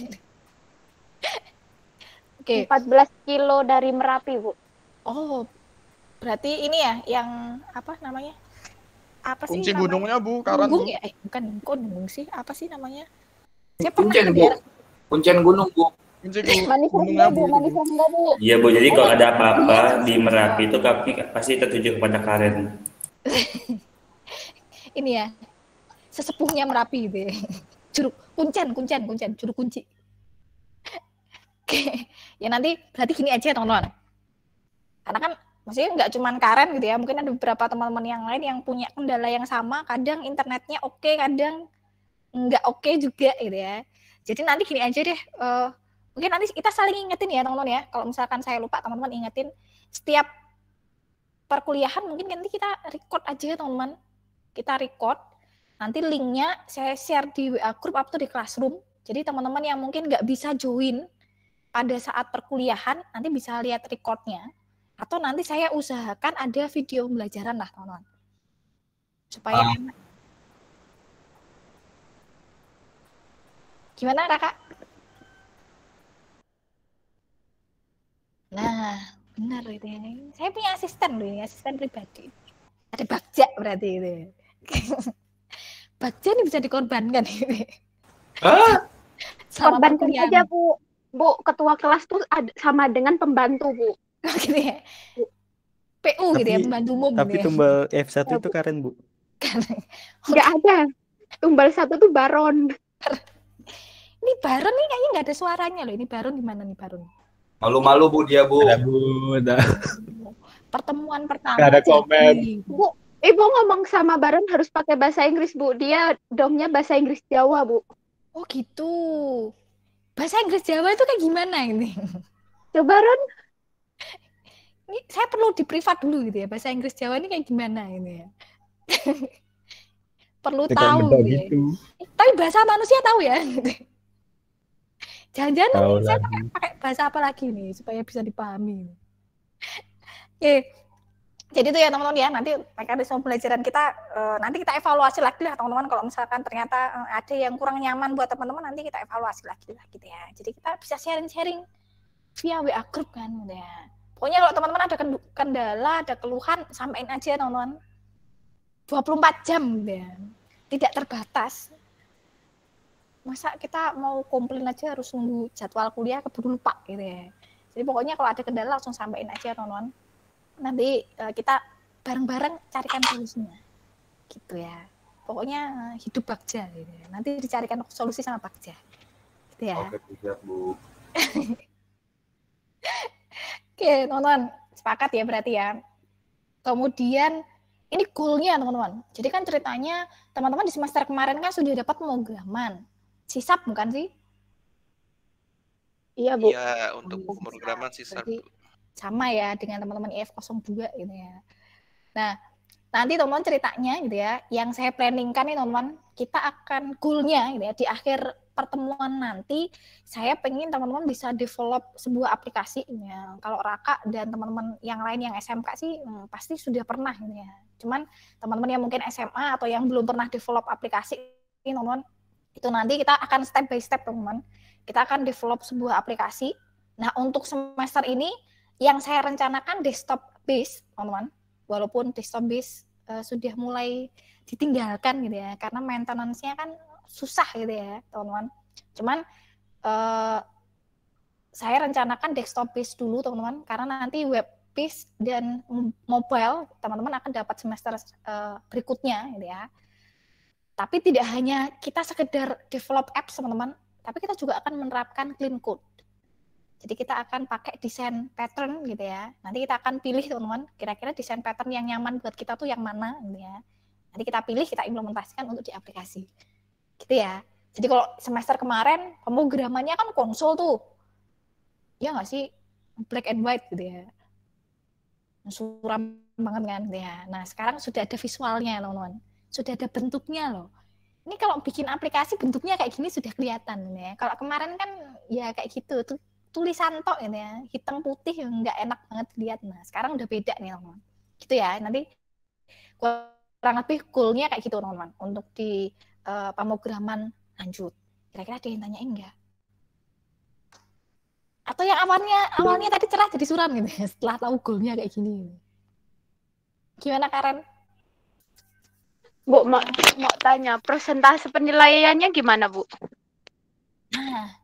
Oke. 14 kilo dari Merapi, Bu. Oh, berarti ini ya yang apa namanya? Apa sih Kunci namanya? gunungnya Bu, Karan Gunung Bu. ya? Bukan gunung sih. Apa sih namanya? Saya pernah Kuncen Bu. Kuncen gunung Bu. Kunci Manis gunungnya enggak, Bu? Bu. Manis enggak, Bu? Iya Bu, jadi kalau ada apa-apa di Merapi itu kami pasti tertuju kepada Karen. Ini ya. Sesepuhnya Merapi gitu ya. Curug kuncen, curug kunci. Oke. Ya nanti berarti gini aja teman-teman. Karena kan maksudnya nggak cuma Karen gitu ya, mungkin ada beberapa teman-teman yang lain yang punya kendala yang sama, kadang internetnya oke, kadang nggak oke juga gitu ya. Jadi nanti gini aja deh, mungkin nanti kita saling ingetin ya teman-teman ya, kalau misalkan saya lupa teman-teman ingetin, setiap perkuliahan mungkin nanti kita record aja teman-teman, kita record, nanti linknya saya share di WA group atau di Classroom, jadi teman-teman yang mungkin nggak bisa join pada saat perkuliahan, nanti bisa lihat recordnya, atau nanti saya usahakan ada video pembelajaran lah teman-teman, supaya enak. Gimana Kakak? Nah, benar itu ya. Saya punya asisten loh ini, asisten pribadi. Ada Bagja berarti itu. Bagja ini bisa dikorbankan ini. Korbankan aja, Bu. Bu, ketua kelas tuh sama dengan pembantu, Bu. Gitu ya. PU gitu ya, pembantu umum. Tapi gitu ya. tumbal F1 itu Karen, Bu. Nggak ada. Tumbal 1 tuh Baron. Ini Baron nih kayaknya nggak ada suaranya loh. Ini Baron di mana nih Baron? Malu-malu Bu dia Bu. Ada Bu, ada. Pertemuan pertama. Nggak ada komen. Bu, Ibu ngomong sama Baron harus pakai bahasa Inggris, Bu. Dia domnya bahasa Inggris Jawa, Bu. Oh gitu. Bahasa Inggris Jawa itu kayak gimana ini? Coba Baron. Ini saya perlu di privat dulu gitu ya. Bahasa Inggris Jawa ini kayak gimana ini ya? Perlu tahu gitu. Ya. Tapi bahasa manusia tahu ya. Jangan-jangan saya pakai bahasa apa lagi nih supaya bisa dipahami. Oke. Jadi itu ya teman-teman ya, nanti mekanisme pembelajaran kita nanti kita evaluasi lagi lah teman-teman, kalau misalkan ternyata ada yang kurang nyaman buat teman-teman, nanti kita evaluasi lagi lah gitu ya. Jadi kita bisa sharing-sharing via WA group kan gitu ya. Pokoknya kalau teman-teman ada kendala, ada keluhan, sampaikan aja teman-teman. 24 jam gitu ya. Tidak terbatas. Masa kita mau komplain aja harus nunggu jadwal kuliah keburu lupa gitu ya. Jadi pokoknya kalau ada kendala langsung sampaikan aja teman-teman. Nanti kita bareng-bareng carikan solusinya. Gitu ya. Pokoknya hidup Bagja gitu ya. Nanti dicarikan solusi sama Bagja. Gitu ya. Oke, siap, Bu. Oke, teman-teman. Sepakat ya berarti ya. Kemudian ini goalnya teman-teman. Jadi kan ceritanya teman-teman di semester kemarin kan sudah dapat pemrograman. Sisap bukan sih? Iya, Bu. Iya, untuk pemrograman sisap. Sama ya dengan teman-teman IF02 gitu ya. Nah, nanti teman-teman ceritanya gitu ya, yang saya planningkan nih teman-teman, kita akan goal-nya gitu ya, di akhir pertemuan nanti, saya pengen teman-teman bisa develop sebuah aplikasi ya. Kalau Raka dan teman-teman yang lain yang SMK sih pasti sudah pernah gitu ya. Cuman teman-teman yang mungkin SMA atau yang belum pernah develop aplikasi ini teman-teman, itu nanti kita akan step by step teman-teman. Kita akan develop sebuah aplikasi. Nah, untuk semester ini yang saya rencanakan desktop base, teman-teman. Walaupun desktop base sudah mulai ditinggalkan gitu ya, karena maintenance-nya kan susah gitu ya, teman-teman. Cuman saya rencanakan desktop base dulu, teman-teman, karena nanti web base dan mobile teman-teman akan dapat semester berikutnya gitu ya. Tapi tidak hanya kita sekedar develop apps, teman-teman, tapi kita juga akan menerapkan clean code. Jadi kita akan pakai desain pattern gitu ya. Nanti kita akan pilih teman-teman, kira-kira desain pattern yang nyaman buat kita tuh yang mana gitu ya. Nanti kita pilih, kita implementasikan untuk di aplikasi. Gitu ya. Jadi kalau semester kemarin pemrogramannya kan konsol tuh. Ya nggak sih? Black and white gitu ya. Suram banget kan gitu ya. Nah, sekarang sudah ada visualnya teman-teman. Sudah ada bentuknya loh. Ini kalau bikin aplikasi bentuknya kayak gini sudah kelihatan ya. Kalau kemarin kan ya kayak gitu tuh, tulisan tok ini ya, hitam putih yang nggak enak banget dilihat. Nah, sekarang udah beda nih teman-teman. Gitu ya. Nanti kurang lebih goal-nya kayak gitu teman-teman untuk di pemrograman lanjut. Kira-kira ada yang tanyain enggak? Atau yang awalnya tadi cerah jadi suram gitu ya, setelah tahu goal-nya kayak gini. Gimana Karen? Bu, mau tanya, persentase penilaiannya gimana, Bu? Nah,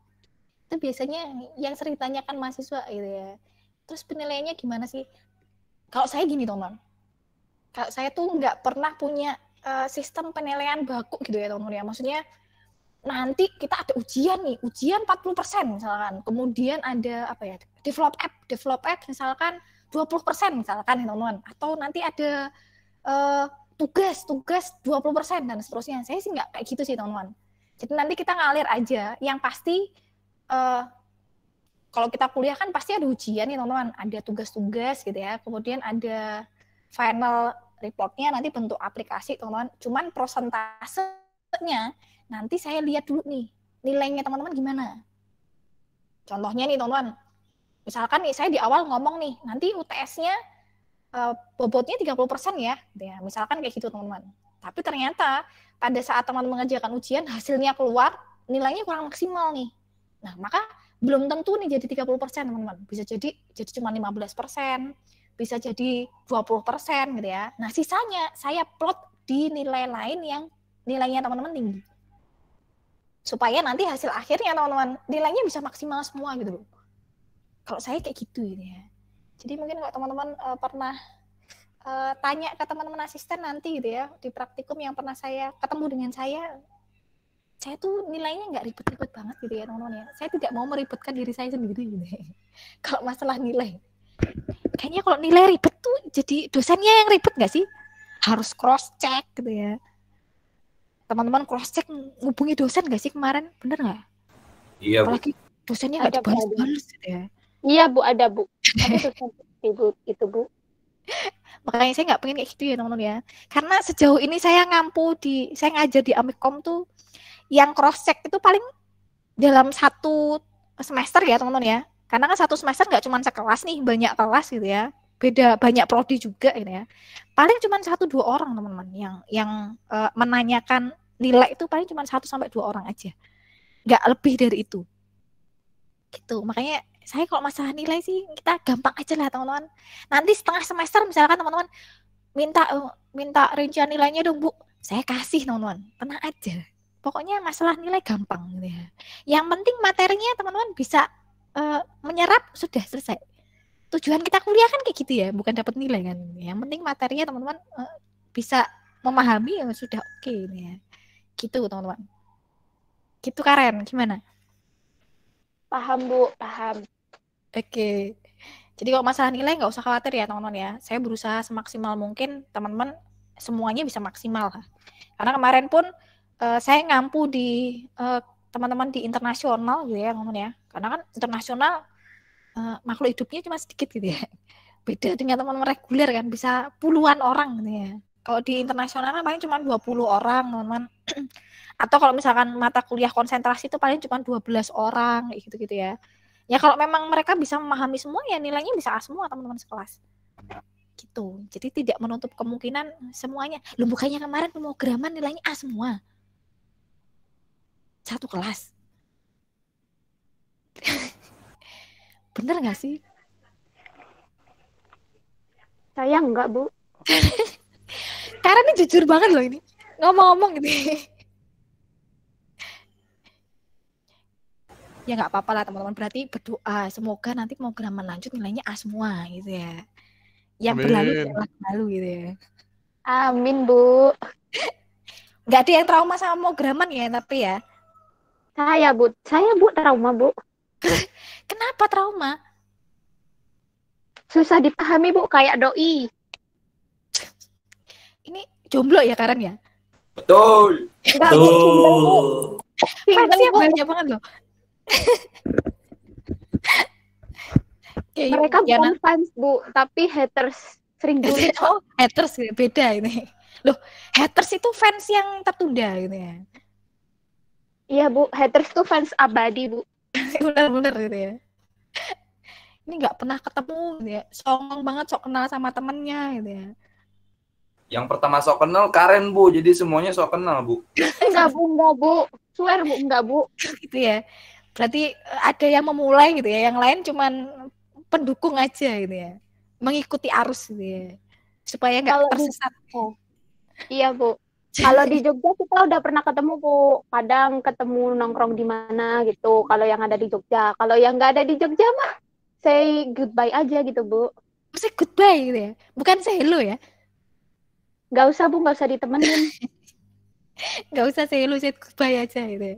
itu biasanya yang sering ditanyakan mahasiswa gitu ya. Terus penilaiannya gimana sih? Kalau saya gini, teman. Kalau saya tuh nggak pernah punya sistem penilaian baku gitu ya, teman-teman ya. Maksudnya nanti kita ada ujian nih, ujian 40% misalkan. Kemudian ada apa ya? Develop app misalkan 20% misalkan, teman-teman. Atau nanti ada tugas 20% dan seterusnya. Saya sih nggak kayak gitu sih, teman-teman. Jadi nanti kita ngalir aja. Yang pasti kalau kita kuliah kan pasti ada ujian nih, teman-teman. Ada tugas-tugas gitu ya. Kemudian ada final report-nya nanti bentuk aplikasi, teman-teman. Cuman prosentasenya nanti saya lihat dulu nih, nilainya teman-teman gimana. Contohnya nih, teman-teman. Misalkan nih saya di awal ngomong nih, nanti UTS-nya bobotnya 30% ya, misalkan kayak gitu teman-teman. Tapi ternyata pada saat teman-teman mengerjakan ujian, hasilnya keluar, nilainya kurang maksimal nih. Nah, maka belum tentu nih jadi 30% teman-teman. Bisa jadi cuma 15%, bisa jadi 20% gitu ya. Nah, sisanya saya plot di nilai lain yang nilainya teman-teman tinggi. Supaya nanti hasil akhirnya teman-teman nilainya bisa maksimal semua gitu loh. Kalau saya kayak gitu ya. Jadi mungkin kalau teman-teman pernah tanya ke teman-teman asisten nanti gitu ya, di praktikum yang pernah saya ketemu dengan saya tuh nilainya nggak ribet-ribet banget gitu ya teman-teman ya. Saya tidak mau meribetkan diri saya sendiri gitu ya. Kalau masalah nilai. Kayaknya kalau nilai ribet tuh jadi dosennya yang ribet nggak sih? Harus cross-check gitu ya. Teman-teman cross-check ngubungi dosen nggak sih kemarin? Bener nggak? Iya, Bu. Apalagi dosennya nggak dibalas-balas gitu ya. Iya, Bu, ada, Bu. Itu, Bu. Makanya saya nggak pengen kayak gitu ya, teman-teman ya. Karena sejauh ini saya saya ngajar di Amikom tuh, yang cross-check itu paling dalam satu semester ya, teman-teman ya. Karena kan satu semester nggak cuma sekelas nih, banyak kelas gitu ya. Beda, banyak prodi juga gitu ya. Paling cuma 1-2 orang, teman-teman, yang menanyakan nilai itu paling cuma 1-2 orang aja. Nggak lebih dari itu. Gitu. Makanya saya kalau masalah nilai sih kita gampang aja lah teman-teman. Nanti setengah semester misalkan teman-teman minta rincian nilainya dong Bu, saya kasih teman-teman, tenang aja. Pokoknya masalah nilai gampang gitu ya. Yang penting materinya teman-teman bisa menyerap, sudah selesai. Tujuan kita kuliah kan kayak gitu ya, bukan dapat nilai kan. Yang penting materinya teman-teman bisa memahami, ya sudah oke ya. Gitu teman-teman. Gitu Karen, gimana? Paham Bu, paham. Oke. Jadi kalau masalah nilai nggak usah khawatir ya teman-teman ya. Saya berusaha semaksimal mungkin teman-teman semuanya bisa maksimal. Karena kemarin pun saya ngampu di teman-teman di internasional gitu ya teman-teman ya. Karena kan internasional makhluk hidupnya cuma sedikit gitu ya. Beda dengan teman-teman reguler kan bisa puluhan orang gitu ya. Kalau di internasional kan paling cuma 20 orang teman-teman. Atau kalau misalkan mata kuliah konsentrasi itu paling cuma 12 orang kayak gitu-gitu ya. Ya kalau memang mereka bisa memahami semua ya nilainya bisa A semua teman-teman sekelas. Gitu. Jadi tidak menutup kemungkinan semuanya. Loh bukannya kemarin pemrograman nilainya A semua. Satu kelas. Bener nggak sih? Saya enggak Bu. Karena ini jujur banget loh ini. Ngomong-ngomong gitu. Ya nggak apa-apa lah teman-teman. Berarti berdoa. Semoga nanti pemrograman lanjut nilainya A semua gitu ya. Yang berlalu jangan berlalu gitu ya. Amin Bu. Nggak ada yang trauma sama pemrograman ya tapi ya. Saya Bu trauma Bu. Kenapa trauma? Susah dipahami Bu, kayak doi. Ini jomblo ya Karen ya? Betul. Enggak Bu, single Bu. Fansnya banyak banget loh. Mereka bukan fans Bu, tapi haters sering julid. Oh, haters beda ini. Loh, haters itu fans yang tertunda gitu ya. Iya Bu, haters tuh fans abadi Bu. Bener-bener gitu ya. Ini nggak pernah ketemu gitu ya. Songong banget sok kenal sama temennya gitu ya. Yang pertama sok kenal Karen Bu, jadi semuanya sok kenal Bu. Enggak Bu. Swear Bu, enggak Bu. Gitu ya. Berarti ada yang memulai gitu ya. Yang lain cuman pendukung aja gitu ya. Mengikuti arus gitu ya. Supaya nggak tersesat. Iya Bu. Kalau di Jogja kita udah pernah ketemu Bu. Kadang ketemu nongkrong di mana gitu. Kalau yang ada di Jogja. Kalau yang nggak ada di Jogja mah say goodbye aja gitu Bu. Say goodbye gitu ya. Bukan say hello ya. Nggak usah Bu, nggak usah ditemenin. Nggak usah say hello, say goodbye aja gitu ya.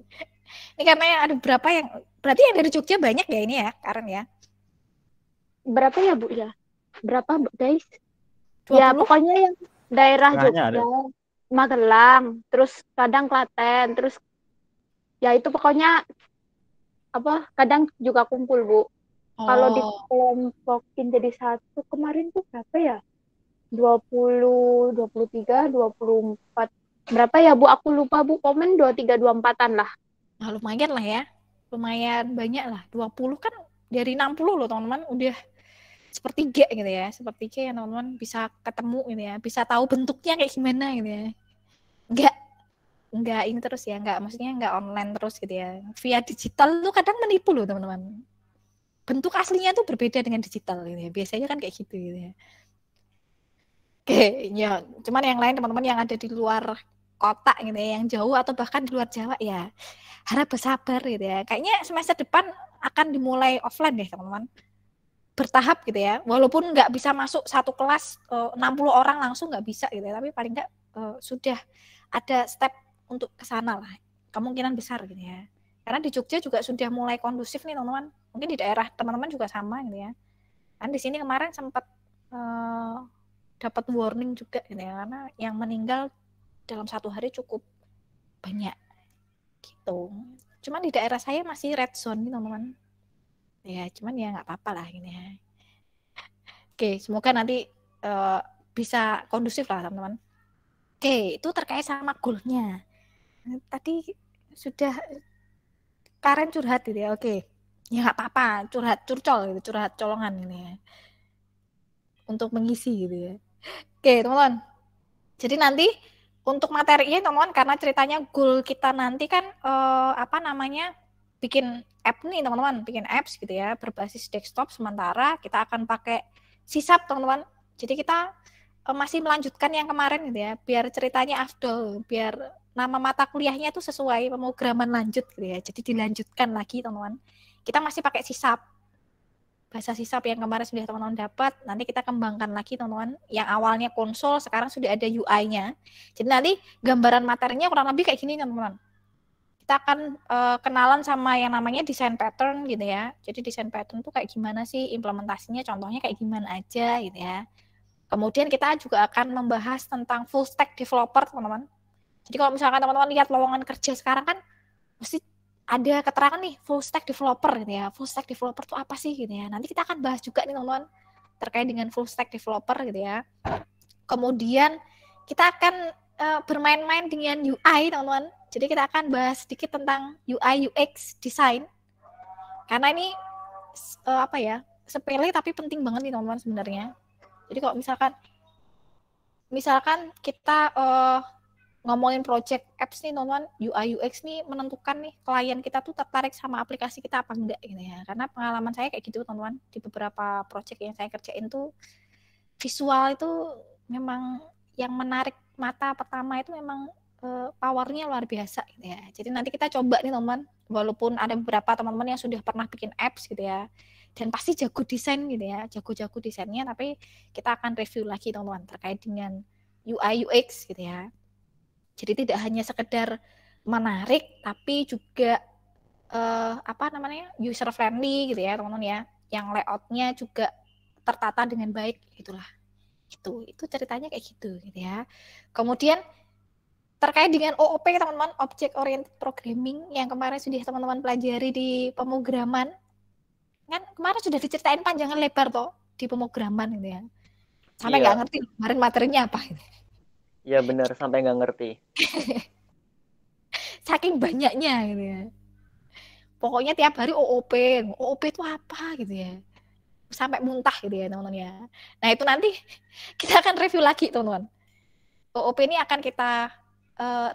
Ini karena ada berapa yang berarti yang dari Jogja banyak ya ini ya Karen ya. Berapa ya Bu ya? Berapa guys? 20? Ya pokoknya yang daerah Jogja. Magelang, terus kadang Klaten, terus ya itu pokoknya apa kadang juga kumpul Bu. Kalau dikelompokin jadi satu kemarin tuh berapa ya? 20, 23, 24. Berapa ya Bu? Aku lupa Bu. Komen 23, 24-an lah. Nah, lumayan lah ya. Lumayan banyak lah. 20 kan dari 60 loh teman-teman. Udah sepertiga gitu ya. Sepertiga ya teman-teman bisa ketemu gitu ya. Bisa tahu bentuknya kayak gimana gitu ya. Enggak ini terus ya. Maksudnya enggak online terus gitu ya. Via digital tuh kadang menipu loh teman-teman. Bentuk aslinya tuh berbeda dengan digital gitu ya. Biasanya kan kayak gitu ya. Oke, ya. Cuman yang lain teman-teman yang ada di luar kota gitu ya, yang jauh atau bahkan di luar Jawa ya harap bersabar gitu ya. Kayaknya semester depan akan dimulai offline deh teman-teman. Bertahap gitu ya. Walaupun nggak bisa masuk satu kelas 60 orang langsung nggak bisa gitu ya. Tapi paling nggak sudah ada step untuk ke sana lah. Kemungkinan besar gitu ya. Karena di Jogja juga sudah mulai kondusif nih teman-teman. Mungkin di daerah teman-teman juga sama gitu ya. Kan di sini kemarin sempat dapat warning juga gitu ya. Karena yang meninggal dalam satu hari cukup banyak gitu. Cuman di daerah saya masih red zone nih teman-teman. Ya cuman ya nggak apa-apa lah ini ya. Oke, semoga nanti bisa kondusif lah teman-teman. Oke, itu terkait sama goalnya. Tadi sudah Karen curhat gitu ya. Oke, ya nggak apa-apa, curhat curcol gitu, curhat colongan ini ya. Untuk mengisi gitu ya. Oke teman-teman. Jadi nanti untuk materinya teman-teman karena ceritanya goal kita nanti kan bikin app nih teman-teman, bikin apps gitu ya berbasis desktop, sementara kita akan pakai sisap teman-teman. Jadi kita masih melanjutkan yang kemarin gitu ya, biar ceritanya afdol, biar nama mata kuliahnya itu sesuai pemrograman lanjut gitu ya. Jadi dilanjutkan lagi teman-teman. Kita masih pakai sisap. Bahasa sisap yang kemarin sudah teman-teman dapat, nanti kita kembangkan lagi teman-teman. Yang awalnya konsol, sekarang sudah ada UI-nya. Jadi nanti gambaran materinya kurang lebih kayak gini teman-teman. Kita akan kenalan sama yang namanya design pattern gitu ya. Jadi design pattern itu kayak gimana sih implementasinya, contohnya kayak gimana aja gitu ya. Kemudian kita juga akan membahas tentang full stack developer teman-teman. Jadi kalau misalkan teman-teman lihat lowongan kerja sekarang kan mesti ada keterangan nih full stack developer gitu ya. Full stack developer itu apa sih gitu ya. Nanti kita akan bahas juga nih teman-teman terkait dengan full stack developer gitu ya. Kemudian kita akan bermain-main dengan UI teman-teman. Jadi kita akan bahas sedikit tentang UI UX design. Karena ini sepele tapi penting banget nih teman-teman sebenarnya. Jadi kalau misalkan kita ngomongin project apps nih teman-teman, UI UX nih menentukan nih klien kita tuh tertarik sama aplikasi kita apa enggak gitu ya. Karena pengalaman saya kayak gitu teman-teman, di beberapa project yang saya kerjain tuh visual itu memang yang menarik mata pertama itu memang powernya luar biasa gitu ya. Jadi nanti kita coba nih teman-teman, walaupun ada beberapa teman-teman yang sudah pernah bikin apps gitu ya, dan pasti jago desain gitu ya, jago-jago desainnya, tapi kita akan review lagi teman-teman terkait dengan UI UX gitu ya. Jadi tidak hanya sekedar menarik, tapi juga user friendly gitu ya teman-teman ya, yang layoutnya juga tertata dengan baik gitulah. Itu ceritanya kayak gitu ya. Kemudian terkait dengan OOP teman-teman, Object Oriented Programming, yang kemarin sudah teman-teman pelajari di pemrograman, kan kemarin sudah diceritain panjangan lebar toh di pemrograman gitu ya. Sampai nggak ngerti kemarin materinya apa gitu. Iya benar, sampai nggak ngerti. Saking banyaknya gitu ya. Pokoknya tiap hari OOP itu apa gitu ya. Sampai muntah gitu ya teman-teman ya. Nah itu nanti kita akan review lagi teman-teman. OOP ini akan kita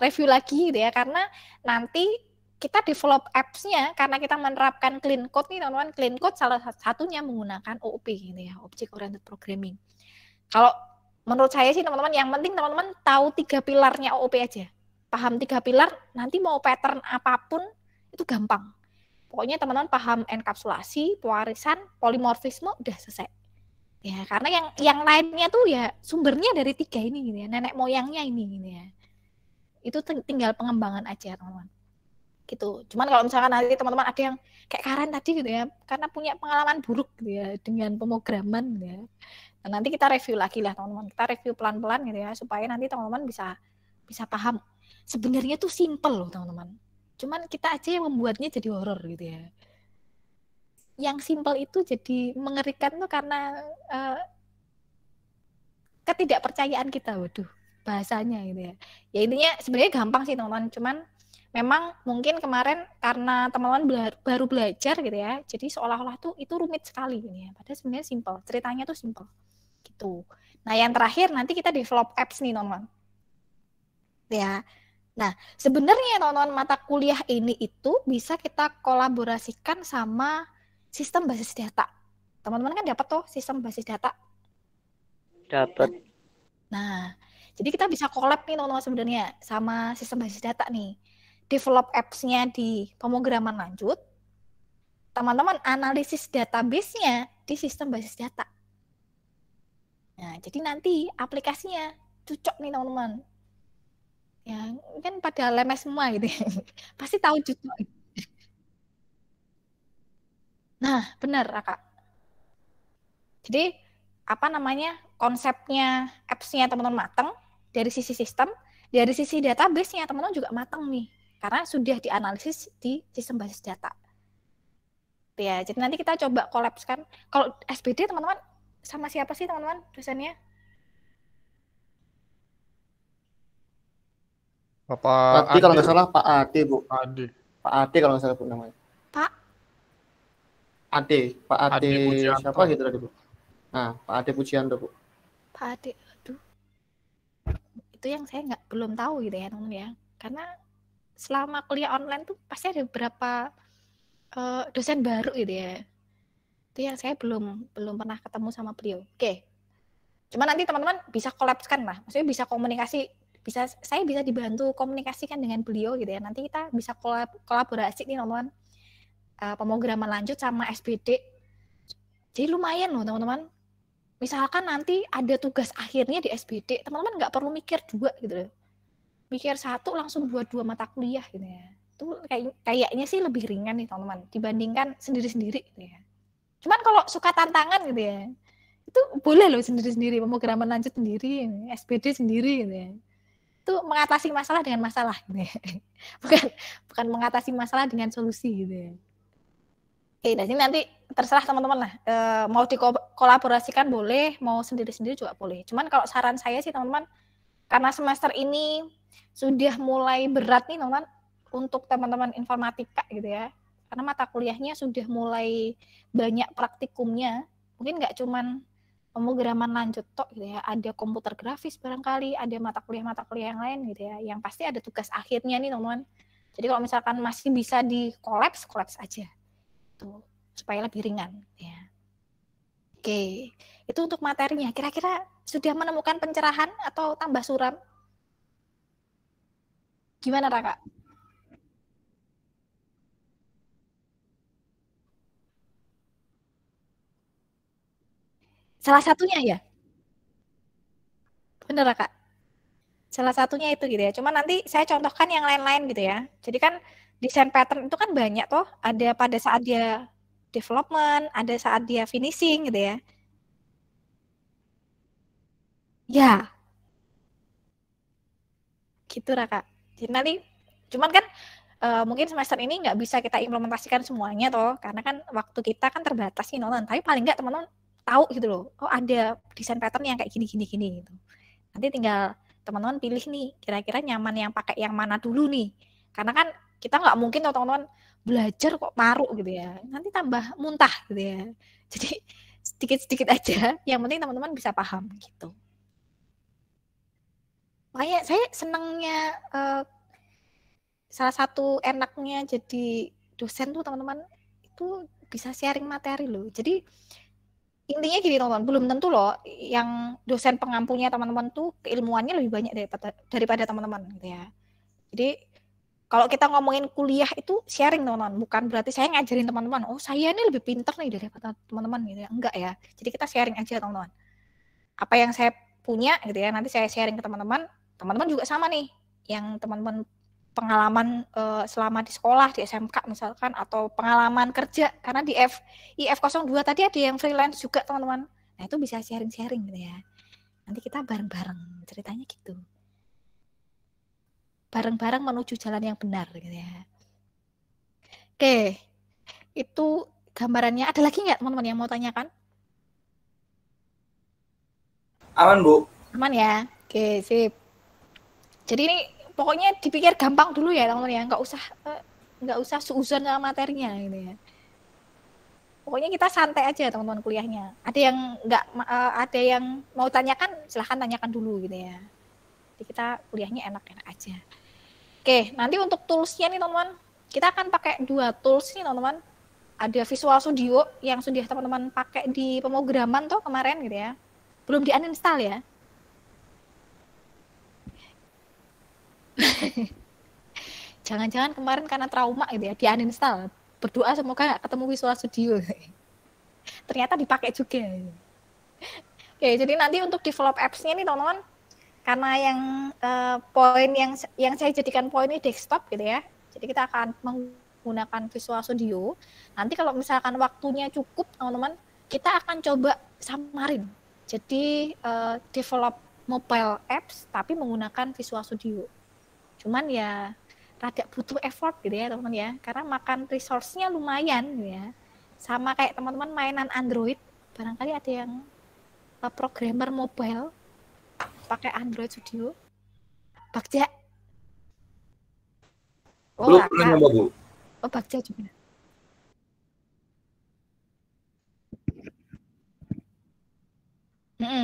review lagi gitu ya, karena nanti kita develop apps-nya, karena kita menerapkan clean code nih teman-teman. Clean code salah satunya menggunakan OOP gitu ya, Object Oriented Programming. Kalau menurut saya sih teman-teman, yang penting teman-teman tahu 3 pilarnya OOP aja. Paham 3 pilar, nanti mau pattern apapun itu gampang. Pokoknya teman-teman paham enkapsulasi, pewarisan, polimorfisme, udah selesai. Ya, karena yang lainnya tuh ya sumbernya dari 3 ini gitu ya, nenek moyangnya ini gitu ya. Itu tinggal pengembangan aja teman-teman. Gitu. Cuman kalau misalkan nanti teman-teman ada yang kayak Karen tadi gitu ya, karena punya pengalaman buruk gitu ya dengan pemrograman gitu ya. Nah, nanti kita review lagi lah teman-teman. Kita review pelan-pelan gitu ya, supaya nanti teman-teman bisa paham. Sebenarnya tuh simple loh teman-teman. Cuman kita aja yang membuatnya jadi horor gitu ya. Yang simple itu jadi mengerikan tuh karena ketidakpercayaan kita, waduh, bahasanya gitu ya. Ya intinya sebenarnya gampang sih teman-teman, cuman memang mungkin kemarin karena teman-teman baru belajar gitu ya, jadi seolah-olah tuh itu rumit sekali gitu ya. Padahal sebenarnya simple, ceritanya tuh simple gitu. Nah yang terakhir nanti kita develop apps nih teman-teman. Ya, nah sebenarnya teman-teman mata kuliah ini itu bisa kita kolaborasikan sama sistem basis data. Teman-teman kan dapat tuh sistem basis data. Dapat. Nah, jadi kita bisa collab nih teman-teman sebenarnya sama sistem basis data nih. Develop apps-nya di pemrograman lanjut, teman-teman analisis database-nya di sistem basis data. Nah, jadi nanti aplikasinya cocok nih teman-teman. Ya, kan pada lemes semua gitu. Pasti tahu cocok. Nah, benar, Kak. Jadi, konsepnya apps-nya teman-teman matang dari sisi sistem, dari sisi database-nya teman-teman juga matang nih. Karena sudah dianalisis di sistem basis data. Ya, jadi nanti kita coba collapse-kan. Kalau SBD teman-teman sama siapa sih teman-teman dosennya? Bapak Adi kalau nggak salah Pak Ade, Bu. Adi. Pak Ade kalau nggak salah Bu namanya. Pak Ade, Pak Ade Pujianto. siapa gitu tadi, Bu? Nah, Pak Ade Pujianto, Bu. Pak Ade, aduh. Itu yang saya belum tahu gitu ya teman-teman ya. Karena selama kuliah online tuh pasti ada beberapa dosen baru gitu ya. Itu yang saya belum pernah ketemu sama beliau. Oke. Cuma nanti teman-teman bisa collapse-kan lah. Maksudnya bisa komunikasi, saya bisa dibantu komunikasikan dengan beliau gitu ya. Nanti kita bisa kolaborasi nih teman-teman. Pemrograman lanjut sama SBD. Jadi lumayan loh teman-teman. Misalkan nanti ada tugas akhirnya di SBD, teman-teman nggak perlu mikir 2 gitu loh. Mikir 1 langsung buat 2 mata kuliah gitu ya. Itu kayaknya sih lebih ringan nih teman-teman dibandingkan sendiri-sendiri gitu ya. Cuman kalau suka tantangan gitu ya, itu boleh loh sendiri-sendiri, pemrograman lanjut sendiri, SBD sendiri gitu ya. Itu mengatasi masalah dengan masalah gitu ya. Bukan mengatasi masalah dengan solusi gitu ya. Oke, jadi nanti terserah teman-teman lah. Mau dikolaborasikan boleh, mau sendiri-sendiri juga boleh. Cuman kalau saran saya sih teman-teman, karena semester ini sudah mulai berat nih teman-teman untuk teman-teman informatika gitu ya. Karena mata kuliahnya sudah mulai banyak praktikumnya, mungkin nggak cuman pemrograman lanjut tok gitu ya, ada komputer grafis barangkali, ada mata kuliah yang lain gitu ya, yang pasti ada tugas akhirnya nih teman-teman. Jadi kalau misalkan masih bisa di collapse aja tuh, supaya lebih ringan ya. Oke, itu untuk materinya. Kira-kira sudah menemukan pencerahan atau tambah suram? Gimana Raka? Salah satunya ya? Bener Kak? Salah satunya itu gitu ya. Cuma nanti saya contohkan yang lain-lain gitu ya. Jadi kan desain pattern itu kan banyak toh. Ada pada saat dia development, ada saat dia finishing gitu ya. Ya. Gitu Raka. Jadi nanti, cuman kan mungkin semester ini nggak bisa kita implementasikan semuanya toh. Karena kan waktu kita kan terbatas nih nonton. Tapi paling nggak teman-teman tahu gitu loh. Oh ada desain pattern yang kayak gini gitu. Nanti tinggal teman-teman pilih nih, kira-kira nyaman yang pakai yang mana dulu nih. Karena kan kita nggak mungkin teman-teman belajar kok maruk gitu ya. Nanti tambah muntah gitu ya. Jadi sedikit-sedikit aja, yang penting teman-teman bisa paham gitu. Makanya saya senangnya salah satu enaknya jadi dosen tuh teman-teman itu bisa sharing materi loh. Jadi intinya gini teman-teman, belum tentu loh yang dosen pengampunya teman-teman tuh keilmuannya lebih banyak daripada teman-teman gitu ya. Jadi kalau kita ngomongin kuliah itu sharing teman-teman, bukan berarti saya ngajarin teman-teman, oh saya ini lebih pintar nih daripada teman-teman gitu ya. Enggak ya. Jadi kita sharing aja teman-teman. Apa yang saya punya gitu ya, nanti saya sharing ke teman-teman. Teman-teman juga sama nih, yang teman-teman pengalaman selama di sekolah, di SMK misalkan, atau pengalaman kerja, karena di IF02 tadi ada yang freelance juga teman-teman. Nah itu bisa sharing-sharing gitu ya. Nanti kita bareng-bareng, ceritanya gitu. Bareng-bareng menuju jalan yang benar gitu ya. Oke, itu gambarannya. Ada lagi nggak teman-teman yang mau tanyakan? Aman Bu. Aman ya. Oke, sip. Jadi ini pokoknya dipikir gampang dulu ya teman-teman ya, nggak usah suuzon sama materinya gitu ya. Pokoknya kita santai aja teman-teman kuliahnya. Ada yang mau tanyakan, silahkan tanyakan dulu gitu ya. Jadi kita kuliahnya enak-enak aja. Oke, nanti untuk tools-nya nih teman-teman, kita akan pakai 2 tools nih teman-teman. Ada Visual Studio yang sudah teman-teman pakai di pemrograman tuh kemarin gitu ya. Belum di uninstall ya. Jangan-jangan kemarin karena trauma gitu ya, di uninstall. Berdoa semoga nggak ketemu Visual Studio. Ternyata dipakai juga. Oke, jadi nanti untuk develop apps-nya nih teman-teman, karena yang poin yang saya jadikan poin ini desktop gitu ya. Jadi kita akan menggunakan Visual Studio. Nanti kalau misalkan waktunya cukup teman-teman, kita akan coba samarin. Jadi develop mobile apps tapi menggunakan Visual Studio. Cuman ya rada butuh effort gitu ya teman-teman ya, karena makan resource-nya lumayan gitu ya. Sama kayak teman-teman mainan Android, barangkali ada yang programmer mobile pakai Android Studio. Bagja. Belum pernah nyoba Bu. Oh Bagja juga.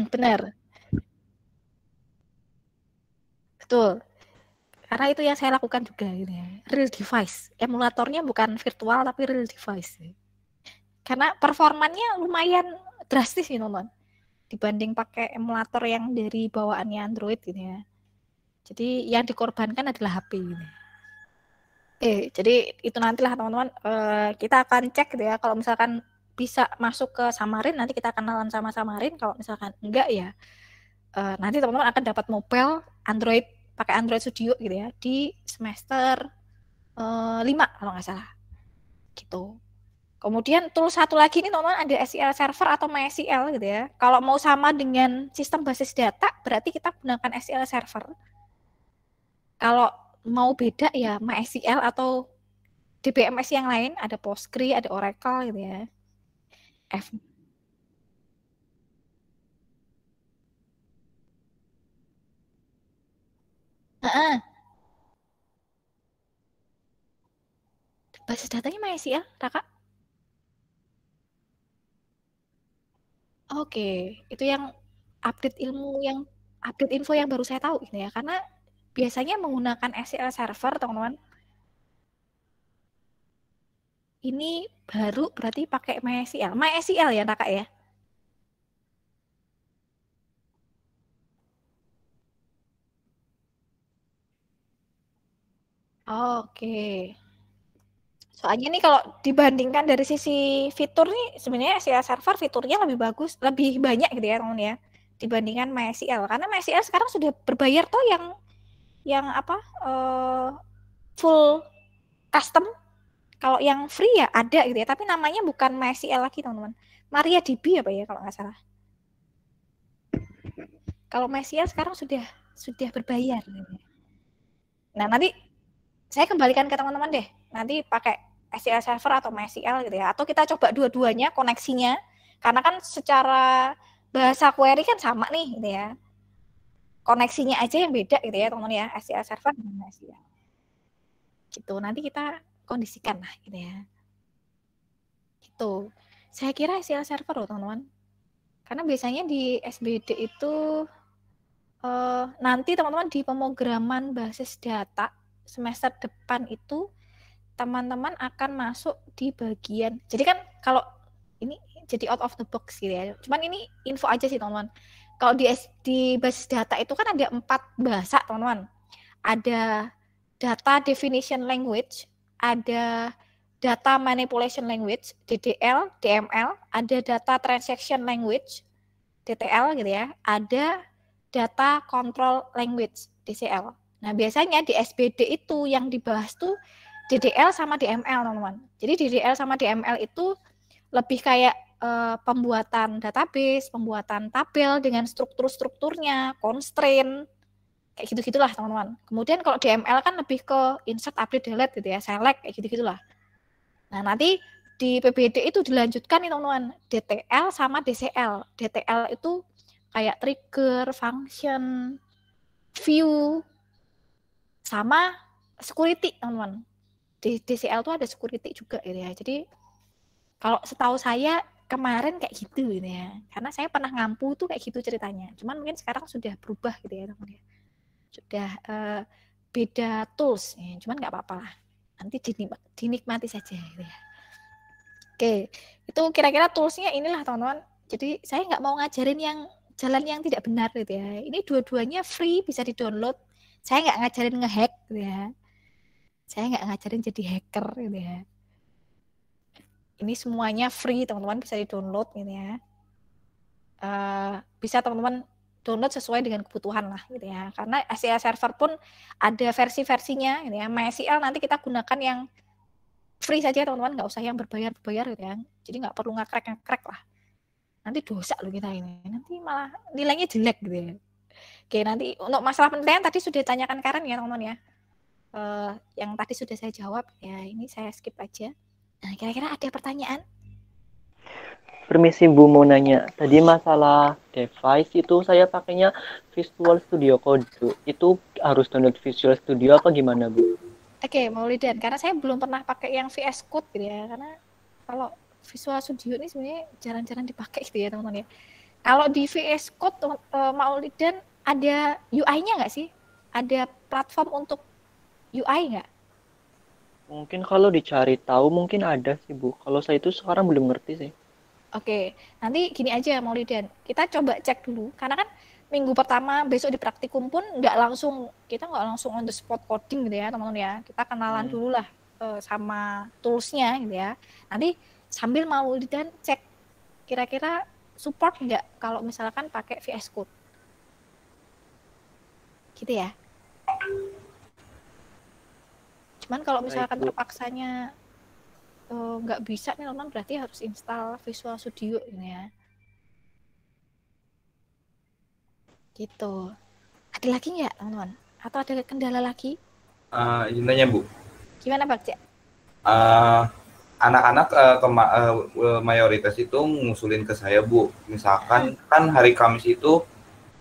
Benar. Betul. Karena itu yang saya lakukan juga gitu ya. Real device. Emulatornya bukan virtual tapi real device. Karena performanya lumayan drastis nih teman-teman. Dibanding pakai emulator yang dari bawaannya Android gitu ya. Jadi yang dikorbankan adalah HP gitu. Jadi itu nantilah teman-teman, kita akan cek gitu ya. Kalau misalkan bisa masuk ke Xamarin, nanti kita kenalan sama Xamarin. Kalau misalkan enggak ya, nanti teman-teman akan dapat mobile Android, pakai Android Studio gitu ya, di semester 5 kalau nggak salah. Gitu. Kemudian tool satu lagi ini teman-teman ada SQL Server atau MySQL gitu ya. Kalau mau sama dengan sistem basis data, berarti kita gunakan SQL Server. Kalau mau beda ya MySQL atau DBMS yang lain, ada Postgre, ada Oracle gitu ya. Basis datanya MySQL, Raka? Oke, itu yang update info yang baru saya tahu gitu ya. Karena biasanya menggunakan SQL Server, teman-teman. Ini baru berarti pakai MySQL. MySQL ya, Raka ya? Oke. Soalnya nih kalau dibandingkan dari sisi fitur nih, sebenarnya SQL Server fiturnya lebih bagus, lebih banyak gitu ya, teman-teman ya, dibandingkan MySQL. Karena MySQL sekarang sudah berbayar tuh yang apa, full custom. Kalau yang free ya ada gitu ya, tapi namanya bukan MySQL lagi, teman-teman. MariaDB apa ya kalau nggak salah. Kalau MySQL sekarang sudah berbayar. Nah, nanti saya kembalikan ke teman-teman deh. Nanti pakai SQL Server atau MySQL gitu ya. Atau kita coba dua-duanya koneksinya. Karena kan secara bahasa query kan sama nih gitu ya. Koneksinya aja yang beda gitu ya teman-teman ya. SQL Server dan MySQL. Gitu. Nanti kita kondisikan lah gitu ya. Gitu. Saya kira SQL Server loh teman-teman. Karena biasanya di SBD itu nanti teman-teman di pemrograman basis data semester depan itu teman-teman akan masuk di bagian, jadi kan kalau ini jadi out of the box gitu ya, cuman ini info aja sih teman-teman. Kalau di basis data itu kan ada 4 bahasa teman-teman. Ada data definition language, ada data manipulation language DDL, DML, ada data transaction language DTL gitu ya, ada data control language DCL. Nah, biasanya di SBD itu yang dibahas tuh DDL sama DML, teman-teman. Jadi DDL sama DML itu lebih kayak pembuatan database, pembuatan tabel dengan struktur-strukturnya, constraint, kayak gitu-gitulah, teman-teman. Kemudian kalau DML kan lebih ke insert, update, delete gitu ya, select, kayak gitu-gitulah. Nah, nanti di PBD itu dilanjutkan nih, teman-teman, DTL sama DCL. DTL itu kayak trigger, function, view, sama security, teman-teman. Di DCL tuh ada security juga gitu ya. Jadi kalau setahu saya kemarin kayak gitu gitu ya. Karena saya pernah ngampu tuh kayak gitu ceritanya. Cuman mungkin sekarang sudah berubah gitu ya, teman-teman. Sudah beda tools ya. Cuman nggak apa-apa lah. Nanti dinikmati saja gitu ya. Oke, itu kira-kira toolsnya inilah, teman-teman. Jadi saya nggak mau ngajarin yang jalan yang tidak benar gitu ya. Ini dua-duanya free, bisa di-download. Saya nggak ngajarin ngehack gitu ya. Saya nggak ngajarin jadi hacker gitu ya. Ini semuanya free, teman-teman, bisa di-download gitu ya. Bisa teman-teman download sesuai dengan kebutuhan lah gitu ya. Karena SQL Server pun ada versi-versinya gitu ya. MySQL nanti kita gunakan yang free saja, teman-teman, nggak usah yang berbayar gitu ya. Jadi nggak perlu ngekrek lah. Nanti dosa loh kita ini. Nanti malah nilainya jelek gitu ya. Oke, nanti untuk masalah penilaian tadi sudah ditanyakan Karen ya, teman-teman ya. Yang tadi sudah saya jawab ya, ini saya skip aja. Nah, kira-kira ada pertanyaan? Permisi Bu, mau nanya. Tadi masalah device itu saya pakainya Visual Studio Code. Itu harus download Visual Studio apa gimana Bu? Oke, Maulidan, karena saya belum pernah pakai yang VS Code gitu ya. Karena kalau Visual Studio ini sebenarnya jarang-jarang dipakai gitu ya, teman-teman ya. Kalau di VS Code Maulidan ada UI-nya nggak sih? Ada platform untuk UI nggak? Mungkin kalau dicari tahu mungkin ada sih Bu. Kalau saya itu sekarang belum ngerti sih. Oke, nanti gini aja Maulidan, kita coba cek dulu, karena kan minggu pertama besok di praktikum pun kita nggak langsung on the spot coding gitu ya teman-teman ya, kita kenalan dulu lah sama toolsnya gitu ya. Nanti sambil Maulidan cek kira-kira support nggak kalau misalkan pakai VS Code, gitu ya. Cuman kalau misalkan terpaksanya nggak bisa nih teman-teman, berarti harus install Visual Studio ini ya. Gitu. Ada lagi nggak teman-teman? Atau ada kendala lagi? Izin nanya Bu. Gimana Bagja? Anak-anak mayoritas itu ngusulin ke saya Bu. Misalkan kan hari Kamis itu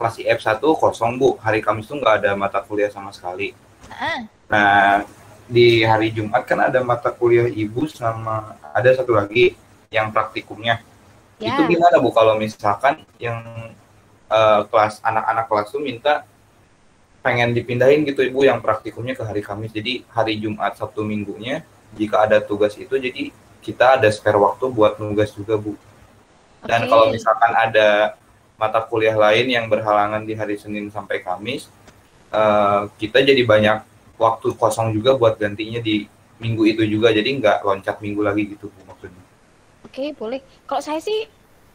kelas IF1 kosong Bu. Hari Kamis itu nggak ada mata kuliah sama sekali. Nah, di hari Jumat kan ada mata kuliah ibu sama ada satu lagi yang praktikumnya. Ya. Itu gimana Bu kalau misalkan yang kelas anak-anak kelas tuh minta pengen dipindahin gitu Ibu yang praktikumnya ke hari Kamis. Jadi hari Jumat, Sabtu, Minggunya jika ada tugas itu jadi kita ada spare waktu buat nugas juga Bu. Dan kalau misalkan ada mata kuliah lain yang berhalangan di hari Senin sampai Kamis, kita jadi banyak waktu kosong juga buat gantinya di minggu itu juga, jadi nggak loncat minggu lagi gitu Bu maksudnya. Oke, boleh. Kalau saya sih,